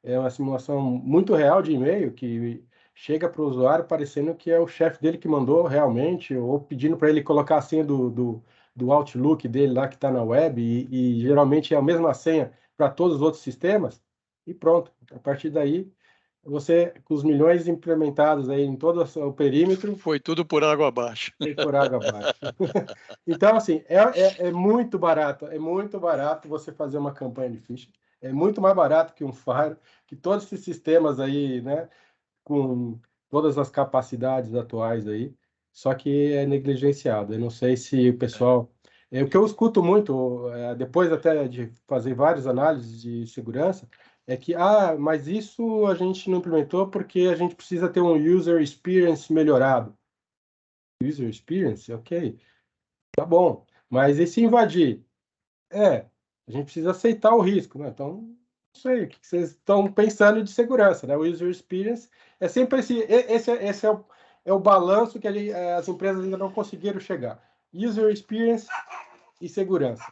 uma simulação muito real de e-mail que chega para o usuário parecendo que é o chefe dele que mandou realmente, ou pedindo para ele colocar a senha do Outlook dele lá que está na web, e geralmente é a mesma senha para todos os outros sistemas, e pronto. A partir daí, você, com os milhões implementados aí em todo o perímetro, Foi tudo por água abaixo. foi por água abaixo. Então, assim, é muito barato você fazer uma campanha de phishing, é muito mais barato que um Fire, que todos esses sistemas aí, né, com todas as capacidades atuais aí, só que é negligenciado. Eu não sei se o pessoal... O que eu escuto muito, depois até de fazer várias análises de segurança, é que, mas isso a gente não implementou porque a gente precisa ter um user experience melhorado. User experience? Ok, tá bom. Mas e se invadir? A gente precisa aceitar o risco, né? Então, não sei o que vocês estão pensando de segurança, né? O user experience é sempre esse é o balanço que as empresas ainda não conseguiram chegar. User experience e segurança.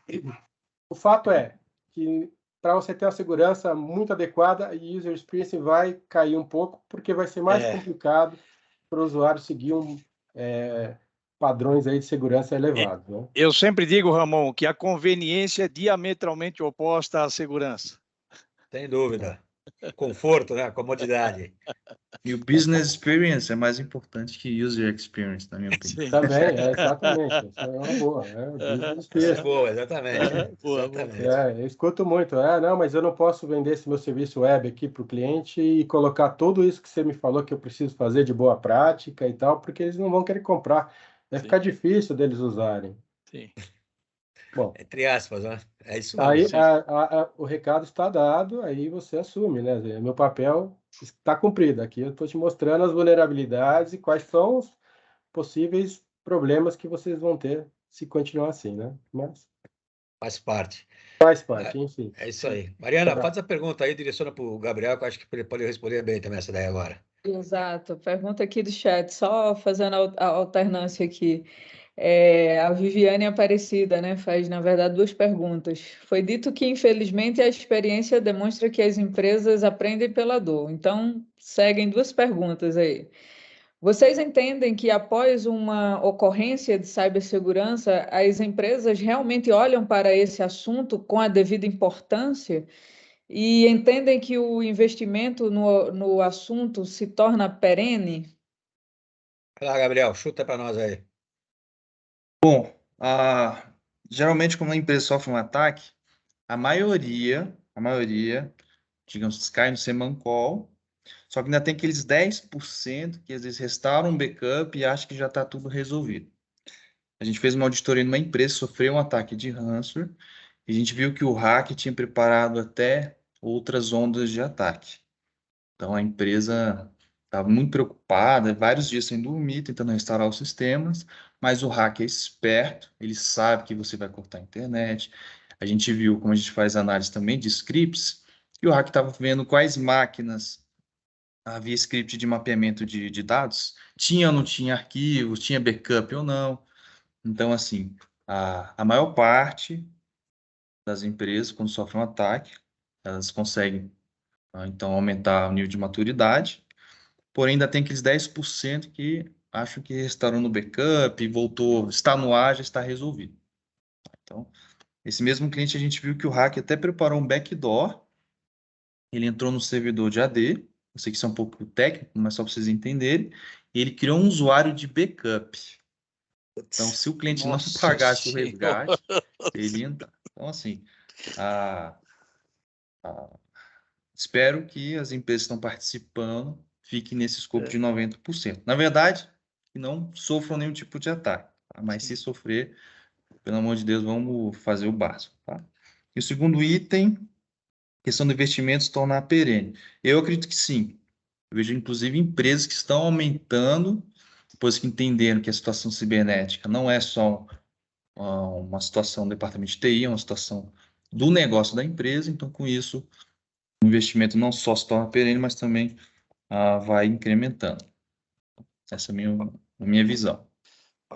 O fato é que para você ter uma segurança muito adequada, a user experience vai cair um pouco, porque vai ser mais complicado para o usuário seguir padrões aí de segurança elevados, né? Eu sempre digo, Ramon, que a conveniência é diametralmente oposta à segurança. Sem dúvida. Conforto, né? Comodidade. E o business experience é mais importante que user experience, na minha opinião. Também, exatamente. Isso é uma boa. Business experience. Boa, exatamente. Boa. Exatamente. Eu escuto muito. Não, mas eu não posso vender esse meu serviço web aqui para o cliente e colocar tudo isso que você me falou que eu preciso fazer de boa prática e tal, porque eles não vão querer comprar. Vai ficar difícil deles usarem. Sim. Bom, Entre aspas, né? É isso aí mesmo. o recado está dado, aí você assume, né? Meu papel está cumprido. Aqui eu estou te mostrando as vulnerabilidades e quais são os possíveis problemas que vocês vão ter se continuar assim, né? Mas Faz parte. faz parte, enfim. É isso aí. Mariana, faz a pergunta aí, direciona para o Gabriel, que eu acho que ele pode responder bem também essa daí agora. Exato. Pergunta aqui do chat, só fazendo a alternância aqui. A Viviane Aparecida, né, faz, na verdade, duas perguntas. Foi dito que, infelizmente, a experiência demonstra que as empresas aprendem pela dor. Então, seguem duas perguntas aí. Vocês entendem que, após uma ocorrência de cibersegurança, as empresas realmente olham para esse assunto com a devida importância e entendem que o investimento no assunto se torna perene? Vai lá, Gabriel, chuta para nós aí. Bom, geralmente quando uma empresa sofre um ataque, a maioria, digamos, cai no semancol, só que ainda tem aqueles 10% que às vezes restauram um backup e acham que já está tudo resolvido. a gente fez uma auditoria numa empresa, sofreu um ataque de ransomware, e a gente viu que o hack tinha preparado até outras ondas de ataque. Então, a empresa estava muito preocupada, vários dias sem dormir, tentando restaurar os sistemas, mas o hacker é esperto, ele sabe que você vai cortar a internet. A gente viu, como a gente faz análise também de scripts, e o hacker estava vendo quais máquinas havia script de mapeamento de dados, tinha ou não tinha arquivos, tinha backup ou não. Então, assim, a maior parte das empresas, quando sofrem um ataque, elas conseguem, então, aumentar o nível de maturidade, porém ainda tem aqueles 10% que acham que restaurou no backup, voltou, está no ar, já está resolvido. Então, esse mesmo cliente, a gente viu que o hacker até preparou um backdoor, ele entrou no servidor de AD, eu sei que isso é um pouco técnico, mas só para vocês entenderem, e ele criou um usuário de backup. Então, se o cliente não Nossa pagasse o Senhora. resgate, ele ia entrar. Então, assim, a- espero que as empresas que estão participando fiquem nesse escopo de 90%. Na verdade, que não sofram nenhum tipo de ataque, tá? Mas se sofrer, pelo amor de Deus, vamos fazer o básico, tá? E o segundo item, questão do investimento se tornar perene. Eu acredito que sim. Eu vejo, inclusive, empresas que estão aumentando, depois que entenderam que a situação cibernética não é só uma situação do departamento de TI, é uma situação do negócio da empresa, então, com isso, o investimento não só se torna perene, mas também vai incrementando. Essa é a minha visão.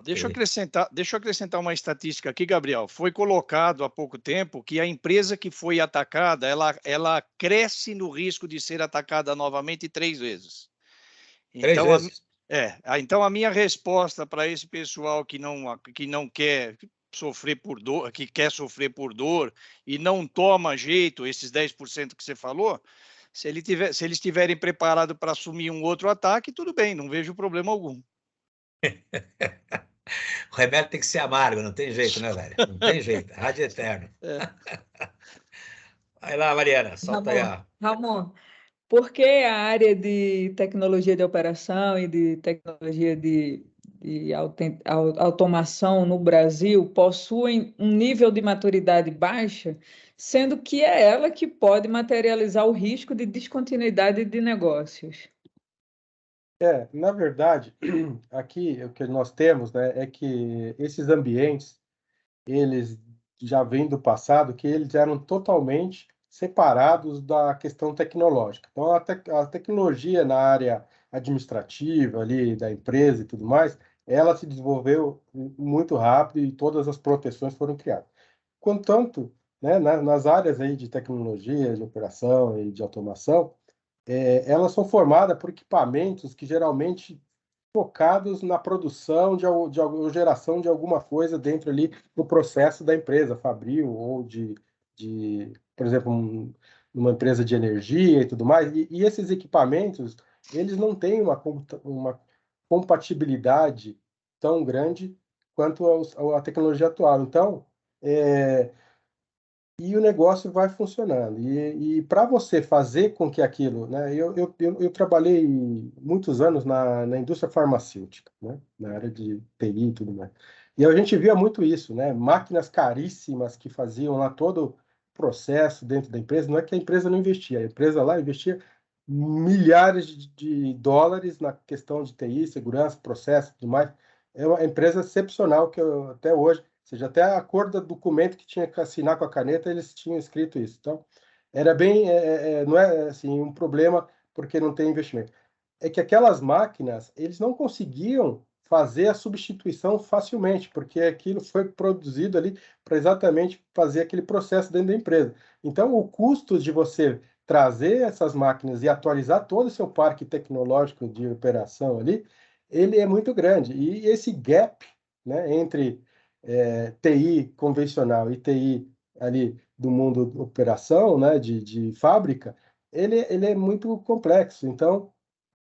Deixa eu acrescentar uma estatística aqui, Gabriel. Foi colocado há pouco tempo que a empresa que foi atacada, ela cresce no risco de ser atacada novamente 3 vezes. Então, 3 vezes? então a minha resposta para esse pessoal que não quer sofrer por dor, que quer sofrer por dor e não toma jeito, esses 10% que você falou, se eles estiverem preparados para assumir um outro ataque, tudo bem, não vejo problema algum. O remédio tem que ser amargo, não tem jeito, né, velho? Não tem jeito. Rádio eterno. Vai lá, Mariana, solta aí. Ramon, por que a área de tecnologia de operação e de tecnologia de automação no Brasil possuem um nível de maturidade baixa, sendo que é ela que pode materializar o risco de descontinuidade de negócios? Na verdade, aqui o que nós temos, né, é que esses ambientes, eles já vêm do passado, que eles eram totalmente separados da questão tecnológica. Então, a tecnologia na área administrativa ali da empresa e tudo mais, ela se desenvolveu muito rápido e todas as proteções foram criadas. Contanto, né, nas áreas aí de tecnologia, de operação e de automação, elas são formadas por equipamentos que geralmente focados na produção ou geração de alguma coisa dentro ali do processo da empresa, fabril ou por exemplo, uma empresa de energia e tudo mais. E esses equipamentos, eles não têm uma compatibilidade tão grande quanto a tecnologia atual. Então, e o negócio vai funcionando. E para você fazer com que aquilo, né? Eu trabalhei muitos anos na indústria farmacêutica, né? Na área de TI e tudo mais. E a gente via muito isso, né? Máquinas caríssimas que faziam lá todo o processo dentro da empresa. Não é que a empresa não investia, a empresa lá investia milhares de dólares na questão de TI, segurança, processo e tudo mais. É uma empresa excepcional que até hoje, ou seja, até a cor do documento que tinha que assinar com a caneta, eles tinham escrito isso. Então, era bem, não é assim um problema porque não tem investimento. É que aquelas máquinas, eles não conseguiam fazer a substituição facilmente, porque aquilo foi produzido ali para exatamente fazer aquele processo dentro da empresa. Então, o custo de você trazer essas máquinas e atualizar todo o seu parque tecnológico de operação ali, ele é muito grande. E esse gap, né, entre TI convencional e TI ali do mundo de operação, né, de fábrica, ele é muito complexo. Então,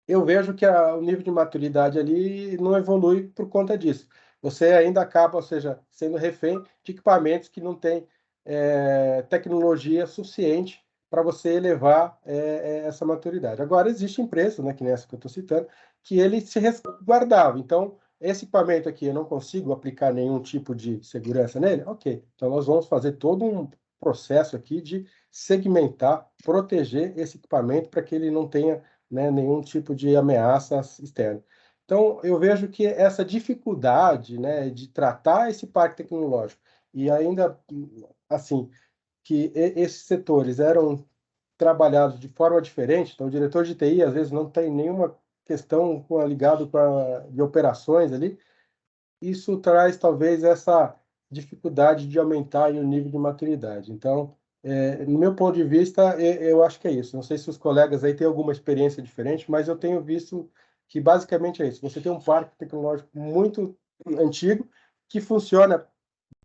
eu vejo que o nível de maturidade ali não evolui por conta disso. Você ainda acaba, ou seja, sendo refém de equipamentos que não têm tecnologia suficiente para você elevar essa maturidade. Agora, existe empresas, né, que nem essa que eu estou citando, que ele se resguardava. Então, esse equipamento aqui eu não consigo aplicar nenhum tipo de segurança nele? Ok, então nós vamos fazer todo um processo aqui de segmentar, proteger esse equipamento para que ele não tenha, né, nenhum tipo de ameaça externa. Então, eu vejo que essa dificuldade, né, de tratar esse parque tecnológico e ainda, assim, que esses setores eram trabalhados de forma diferente, então o diretor de TI às vezes não tem nenhuma questão ligado de operações ali, isso traz talvez essa dificuldade de aumentar aí o nível de maturidade. Então, no meu ponto de vista, eu acho que é isso. Não sei se os colegas aí têm alguma experiência diferente, mas eu tenho visto que basicamente é isso. Você tem um parque tecnológico muito antigo que funciona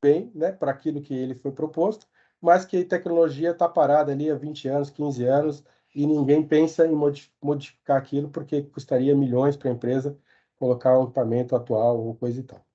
bem, né, para aquilo que ele foi proposto, mas que a tecnologia está parada ali há 20 anos, 15 anos, e ninguém pensa em modificar aquilo porque custaria milhões para a empresa colocar um equipamento atual ou coisa e tal.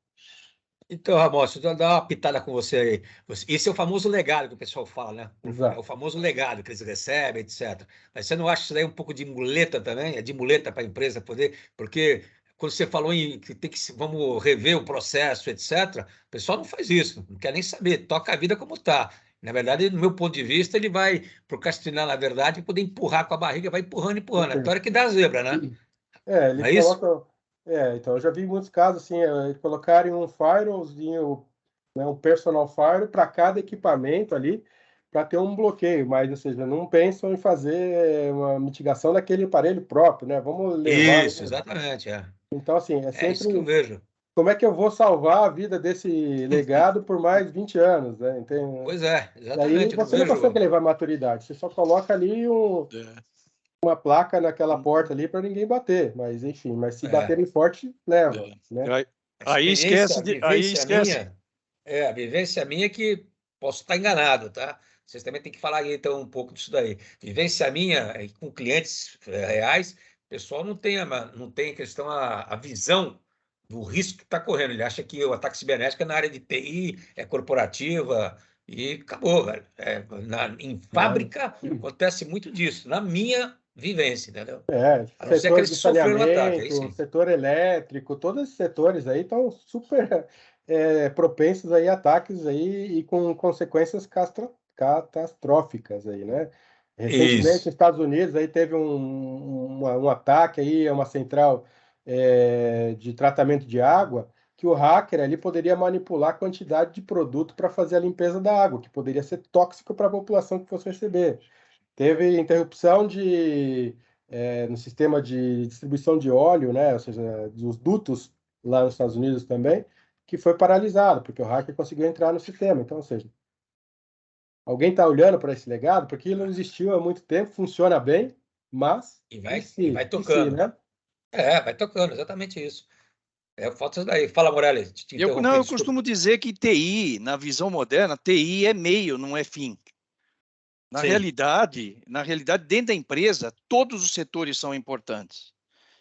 Então, Ramon, deixa eu dar uma pitada com você aí. Esse é o famoso legado que o pessoal fala, né? Exato. É o famoso legado que eles recebem, etc. Mas você não acha isso daí um pouco de muleta também? É de muleta para a empresa poder... Porque quando você falou em que tem que vamos rever o processo, etc., o pessoal não faz isso, não quer nem saber, toca a vida como está. Na verdade, no meu ponto de vista, ele vai procrastinar, na verdade, e poder empurrar com a barriga, vai empurrando, empurrando. Até a hora que dá a zebra, né? Ele Não é isso? coloca. Então, eu já vi muitos casos assim, colocarem um firewallzinho, né, um personal firewall para cada equipamento ali, para ter um bloqueio, mas, ou seja, não pensam em fazer uma mitigação daquele aparelho próprio, né? Vamos levar. Isso, exatamente. Então, assim, é É isso que eu sempre vejo. como é que eu vou salvar a vida desse legado por mais 20 anos, né? Pois é, E aí exatamente. Eu não você não consegue vejo. levar maturidade, você só coloca ali uma placa naquela porta ali para ninguém bater, mas enfim, mas se É, baterem forte, leva, né? Aí, a aí experiência, esquece a de, aí vivência esquece. minha, a vivência minha é que posso estar enganado, tá? Vocês também têm que falar aí, então, um pouco disso daí. Vivência minha com clientes reais, o pessoal não tem questão, a visão do risco que está correndo. Ele acha que o ataque cibernético é na área de TI, é corporativa, e acabou, velho. Em fábrica acontece muito disso, na minha vivência, entendeu? A não ser Setor aqueles de que sofreram o ataque, aí saneamento, sim. setor elétrico, todos esses setores aí estão super propensos aí a ataques aí e com consequências catastróficas aí, né? Recentemente, nos Isso. Estados Unidos, aí teve um ataque aí a uma central de tratamento de água, que o hacker ali poderia manipular a quantidade de produto para fazer a limpeza da água, que poderia ser tóxico para a população que fosse receber. Teve interrupção no sistema de distribuição de óleo, né? Ou seja, dos dutos lá nos Estados Unidos também, que foi paralisado, porque o hacker conseguiu entrar no sistema. Então, ou seja, alguém está olhando para esse legado, porque ele não existiu há muito tempo, funciona bem, mas E e vai se, tocando. né? Vai tocando, exatamente isso. Falta isso daí. Fala, Morelli, te interrompi, Eu desculpa. costumo dizer que TI, na visão moderna, TI é meio, não é fim. Sim. Na realidade, dentro da empresa, todos os setores são importantes.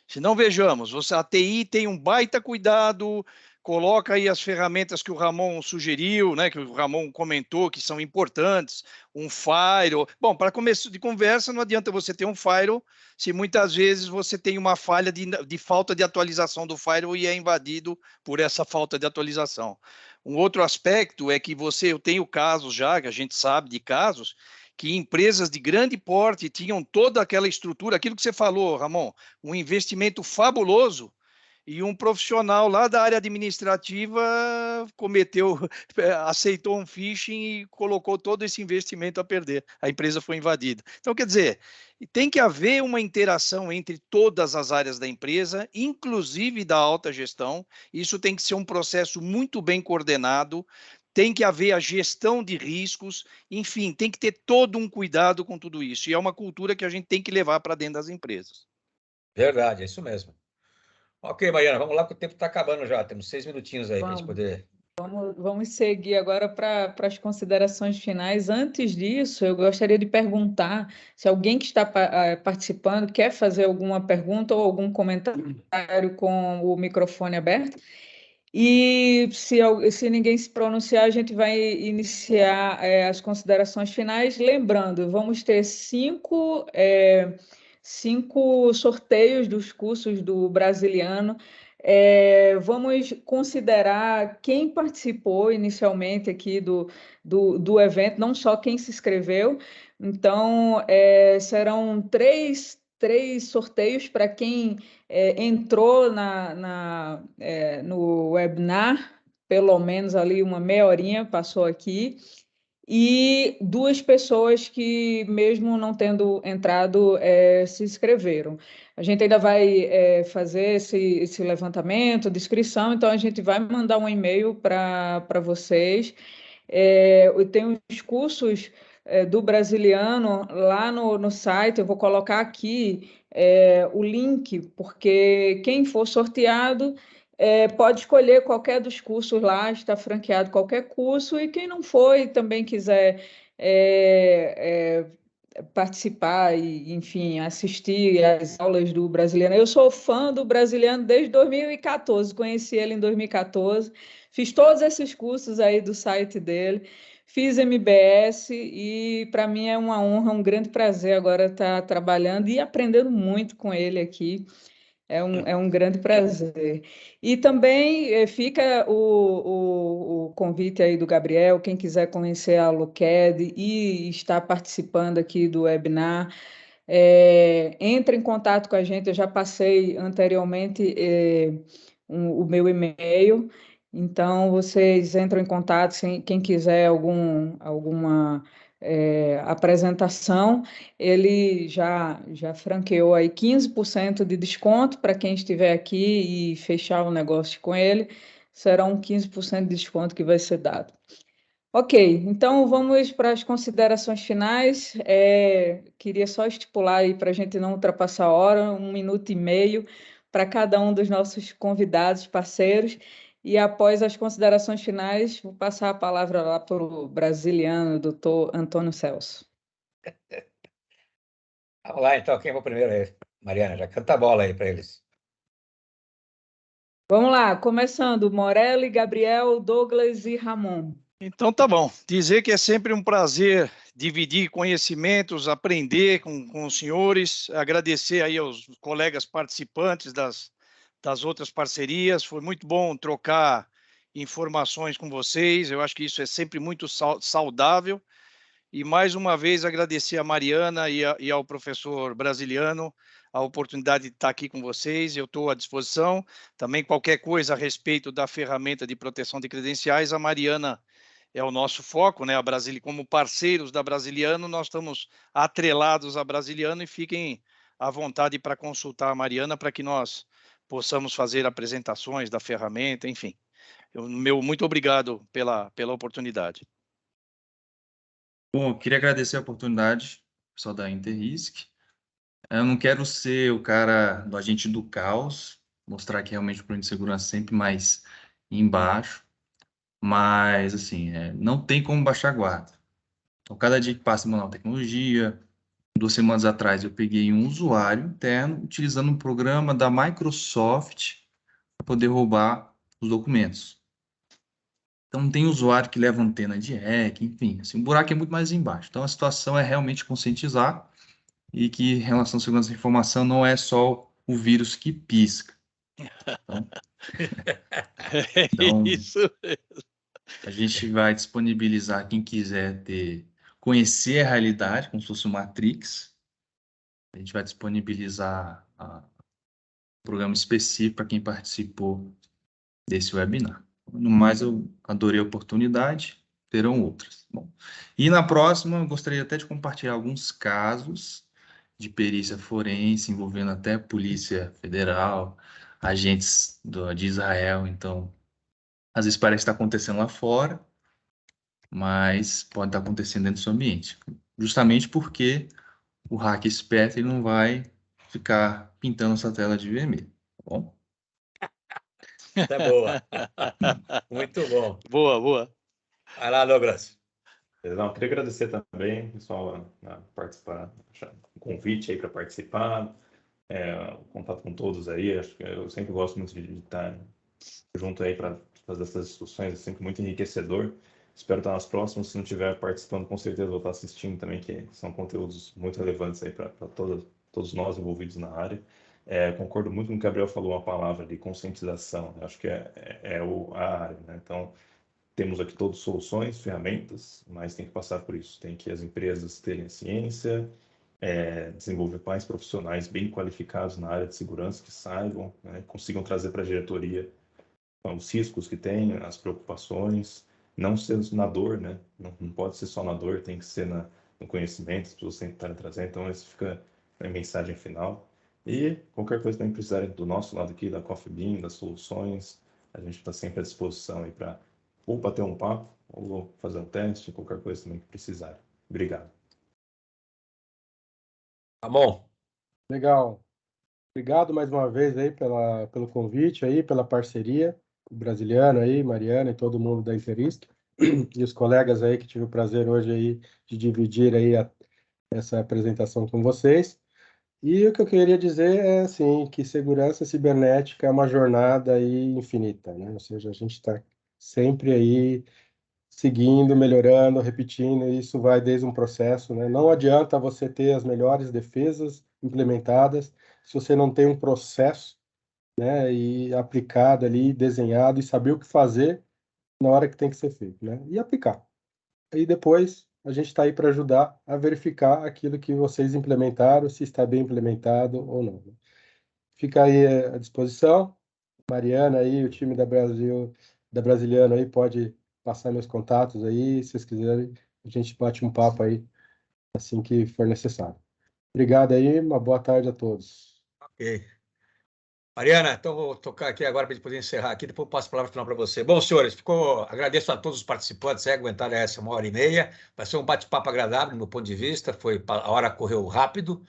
Se não vejamos, a TI tem um baita cuidado, coloca aí as ferramentas que o Ramon sugeriu, né, que o Ramon comentou que são importantes, um firewall. Bom, para começo de conversa, não adianta você ter um firewall se muitas vezes você tem uma falha de falta de atualização do firewall e é invadido por essa falta de atualização. Um outro aspecto é que eu tenho casos já, que a gente sabe de casos, que empresas de grande porte tinham toda aquela estrutura, aquilo que você falou, Ramon, um investimento fabuloso, e um profissional lá da área administrativa aceitou um phishing e colocou todo esse investimento a perder. A empresa foi invadida. Então, quer dizer, tem que haver uma interação entre todas as áreas da empresa, inclusive da alta gestão. Isso tem que ser um processo muito bem coordenado, tem que haver a gestão de riscos, enfim, tem que ter todo um cuidado com tudo isso. E é uma cultura que a gente tem que levar para dentro das empresas. Verdade, é isso mesmo. Ok, Mariana, vamos lá que o tempo está acabando já. Temos 6 minutinhos aí para a gente poder... Vamos seguir agora para as considerações finais. Antes disso, eu gostaria de perguntar se alguém que está participando quer fazer alguma pergunta ou algum comentário com o microfone aberto. E se ninguém se pronunciar, a gente vai iniciar as considerações finais. Lembrando, vamos ter 5 sorteios dos cursos do Brasiliano. Vamos considerar quem participou inicialmente aqui do evento, não só quem se inscreveu. Então, serão três sorteios para quem entrou no webinar, pelo menos ali uma meia horinha passou aqui, e 2 pessoas que, mesmo não tendo entrado, se inscreveram. A gente ainda vai fazer esse levantamento de inscrição, então a gente vai mandar um e-mail para vocês. Tem os cursos do Brasiliano lá no site, eu vou colocar aqui o link, porque quem for sorteado pode escolher qualquer dos cursos lá, está franqueado qualquer curso, e quem não for e também quiser participar e, enfim, assistir às aulas do Brasiliano. Eu sou fã do Brasiliano desde 2014, conheci ele em 2014, fiz todos esses cursos aí do site dele, fiz MBS e para mim é uma honra, um grande prazer agora estar trabalhando e aprendendo muito com ele aqui. É um grande prazer. E também fica o convite aí do Gabriel, quem quiser conhecer a Locad e estar participando aqui do webinar, entre em contato com a gente. Eu já passei anteriormente o meu e-mail, então vocês entram em contato, quem quiser alguma apresentação. Ele já franqueou aí 15% de desconto para quem estiver aqui e fechar o negócio com ele. Será um 15% de desconto que vai ser dado. Ok, então vamos para as considerações finais. Queria só estipular aí para a gente não ultrapassar a hora, 1 minuto e meio para cada um dos nossos convidados, parceiros. E após as considerações finais, vou passar a palavra lá para o brasiliano, doutor Antônio Celso. Vamos lá, então, quem vai primeiro aí? Mariana, já canta a bola aí para eles. Vamos lá, começando, Morelli, Gabriel, Douglas e Ramon. Então tá bom. Dizer que é sempre um prazer dividir conhecimentos, aprender com os senhores, agradecer aí aos colegas participantes das outras parcerias. Foi muito bom trocar informações com vocês. Eu acho que isso é sempre muito saudável. E mais uma vez agradecer a Mariana e ao professor Brasiliano a oportunidade de estar aqui com vocês. Eu estou à disposição. Também qualquer coisa a respeito da ferramenta de proteção de credenciais, a Mariana é o nosso foco, né? Como parceiros da Brasiliano, nós estamos atrelados à Brasiliano e fiquem à vontade para consultar a Mariana para que nós possamos fazer apresentações da ferramenta, enfim. Muito obrigado pela oportunidade. Bom, eu queria agradecer a oportunidade, pessoal da Interrisk. Eu não quero ser o cara do agente do caos, mostrar que realmente o plano de segurança é sempre mais embaixo, mas, assim, não tem como baixar a guarda. Então, cada dia que passa uma nova tecnologia, 2 semanas atrás eu peguei um usuário interno utilizando um programa da Microsoft para poder roubar os documentos. Então, tem usuário que leva antena de hack, enfim, assim, o buraco é muito mais embaixo. Então, a situação é realmente conscientizar e que em relação à segurança da informação não é só o vírus que pisca. Então, Isso. a gente vai disponibilizar quem quiser conhecer a realidade, como se fosse o Matrix. A gente vai disponibilizar um programa específico para quem participou desse webinar. No mais, eu adorei a oportunidade, terão outras. Bom, e na próxima, eu gostaria até de compartilhar alguns casos de perícia forense, envolvendo até a Polícia Federal, agentes de Israel. Então, às vezes parece que está acontecendo lá fora, mas pode estar acontecendo dentro do seu ambiente. Justamente porque o hacker esperto ele não vai ficar pintando essa tela de vermelho, tá bom? Tá boa. Muito bom. Boa. Vai lá, Douglas. Não, queria agradecer também, pessoal, a participar, o convite aí para participar, o contato com todos aí. Acho que eu sempre gosto muito de estar junto aí para fazer essas discussões, é sempre muito enriquecedor. Espero estar nas próximas. Se não estiver participando, com certeza vou estar assistindo também, que são conteúdos muito relevantes aí para todos nós envolvidos na área. Concordo muito com o que o Gabriel falou, uma palavra de conscientização, né? Acho que a área, né? Então, temos aqui todas soluções, ferramentas, mas tem que passar por isso. Tem que as empresas terem ciência, desenvolver mais profissionais bem qualificados na área de segurança, que saibam, né, consigam trazer para a diretoria os riscos que tem, as preocupações, não ser na dor, né? Não pode ser só na dor, tem que ser no conhecimento, as pessoas têm que estar trazendo. Então, essa fica a mensagem final. E qualquer coisa também precisarem do nosso lado aqui, da Coffee Bean, das soluções, a gente está sempre à disposição aí para ou bater um papo, ou fazer um teste, qualquer coisa também que precisarem. Obrigado. Tá bom. Legal. Obrigado mais uma vez aí pelo convite aí, pela parceria, o Brasiliano aí, Mariana e todo mundo da Interisk, e os colegas aí que tive o prazer hoje aí de dividir aí essa apresentação com vocês. E o que eu queria dizer é assim, que segurança cibernética é uma jornada aí infinita, né? Ou seja, a gente está sempre aí seguindo, melhorando, repetindo, e isso vai desde um processo, né? Não adianta você ter as melhores defesas implementadas se você não tem um processo, né, e aplicado ali, desenhado, e saber o que fazer na hora que tem que ser feito, né? E aplicar. E depois a gente está aí para ajudar a verificar aquilo que vocês implementaram, se está bem implementado ou não, né? Fica aí à disposição. Mariana aí, o time da Brasiliano aí pode passar meus contatos aí, se vocês quiserem, a gente bate um papo aí assim que for necessário. Obrigado aí, uma boa tarde a todos. Ok. Mariana, então vou tocar aqui agora para a gente poder encerrar aqui, depois eu passo a palavra final para você. Bom, senhores, agradeço a todos os participantes, aguentaram essa 1h30. Vai ser um bate-papo agradável, do meu ponto de vista, a hora correu rápido.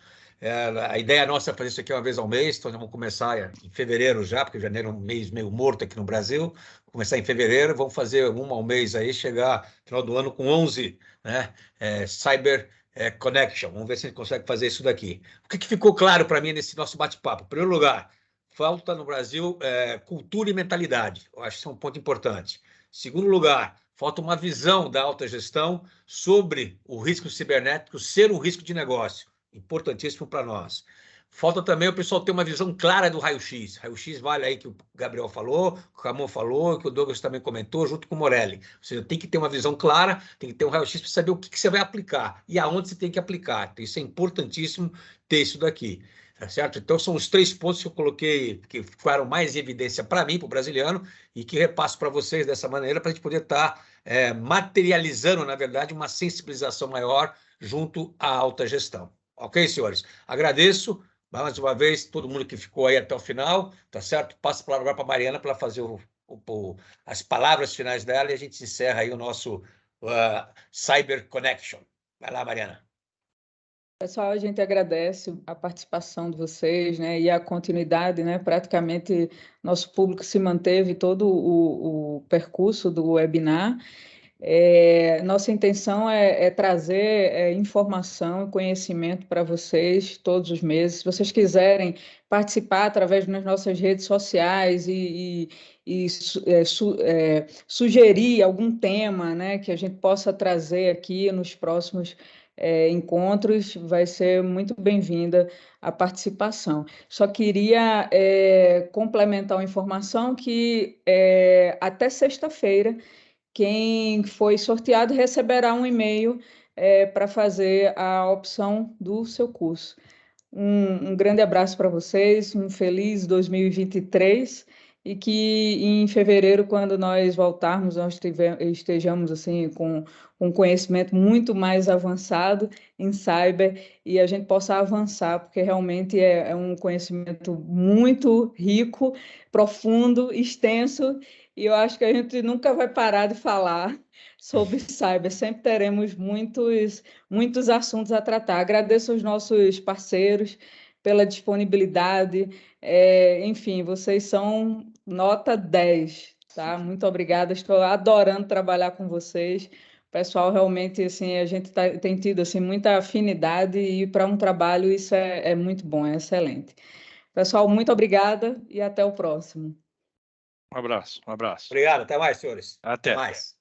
A ideia nossa é fazer isso aqui uma vez ao mês, então vamos começar em fevereiro já, porque janeiro é um mês meio morto aqui no Brasil. Vamos começar em fevereiro, vamos fazer uma ao mês aí, chegar no final do ano com 11, né? Cyber Connection. Vamos ver se a gente consegue fazer isso daqui. O que ficou claro para mim nesse nosso bate-papo? Em primeiro lugar, falta no Brasil cultura e mentalidade. Eu acho que isso é um ponto importante. Segundo lugar, falta uma visão da alta gestão sobre o risco cibernético ser um risco de negócio. Importantíssimo para nós. Falta também o pessoal ter uma visão clara do raio-x. Raio-x vale aí que o Gabriel falou, que o Ramon falou, que o Douglas também comentou, junto com o Morelli. Ou seja, tem que ter uma visão clara, tem que ter um raio-x para saber o que você vai aplicar e aonde você tem que aplicar. Então, isso é importantíssimo ter isso daqui. Tá certo? Então, são os 3 pontos que eu coloquei, que ficaram mais em evidência para mim, para o brasiliano, e que repasso para vocês dessa maneira, para a gente poder estar materializando, na verdade, uma sensibilização maior junto à alta gestão. Ok, senhores? Agradeço mais uma vez todo mundo que ficou aí até o final, tá certo? Passo a palavra para a Mariana para fazer as palavras finais dela e a gente encerra aí o nosso Cyber Connection. Vai lá, Mariana. Pessoal, a gente agradece a participação de vocês, né, e a continuidade, né, praticamente nosso público se manteve todo o percurso do webinar. Nossa intenção é trazer informação e conhecimento para vocês todos os meses. Se vocês quiserem participar através das nossas redes sociais e sugerir algum tema, né, que a gente possa trazer aqui nos próximos encontros, vai ser muito bem-vinda a participação. Só queria complementar uma informação que até sexta-feira, quem foi sorteado receberá um e-mail para fazer a opção do seu curso. Um grande abraço para vocês, um feliz 2023 e que em fevereiro, quando nós voltarmos, nós estejamos assim com um conhecimento muito mais avançado em cyber e a gente possa avançar, porque realmente é um conhecimento muito rico, profundo, extenso, e eu acho que a gente nunca vai parar de falar sobre cyber, sempre teremos muitos assuntos a tratar. Agradeço aos nossos parceiros pela disponibilidade, enfim, vocês são nota 10, tá? Muito obrigada, estou adorando trabalhar com vocês. Pessoal, realmente, assim, a gente tem tido assim, muita afinidade e para um trabalho isso é muito bom, é excelente. Pessoal, muito obrigada e até o próximo. Um abraço, um abraço. Obrigado, até mais, senhores. Até. Mais.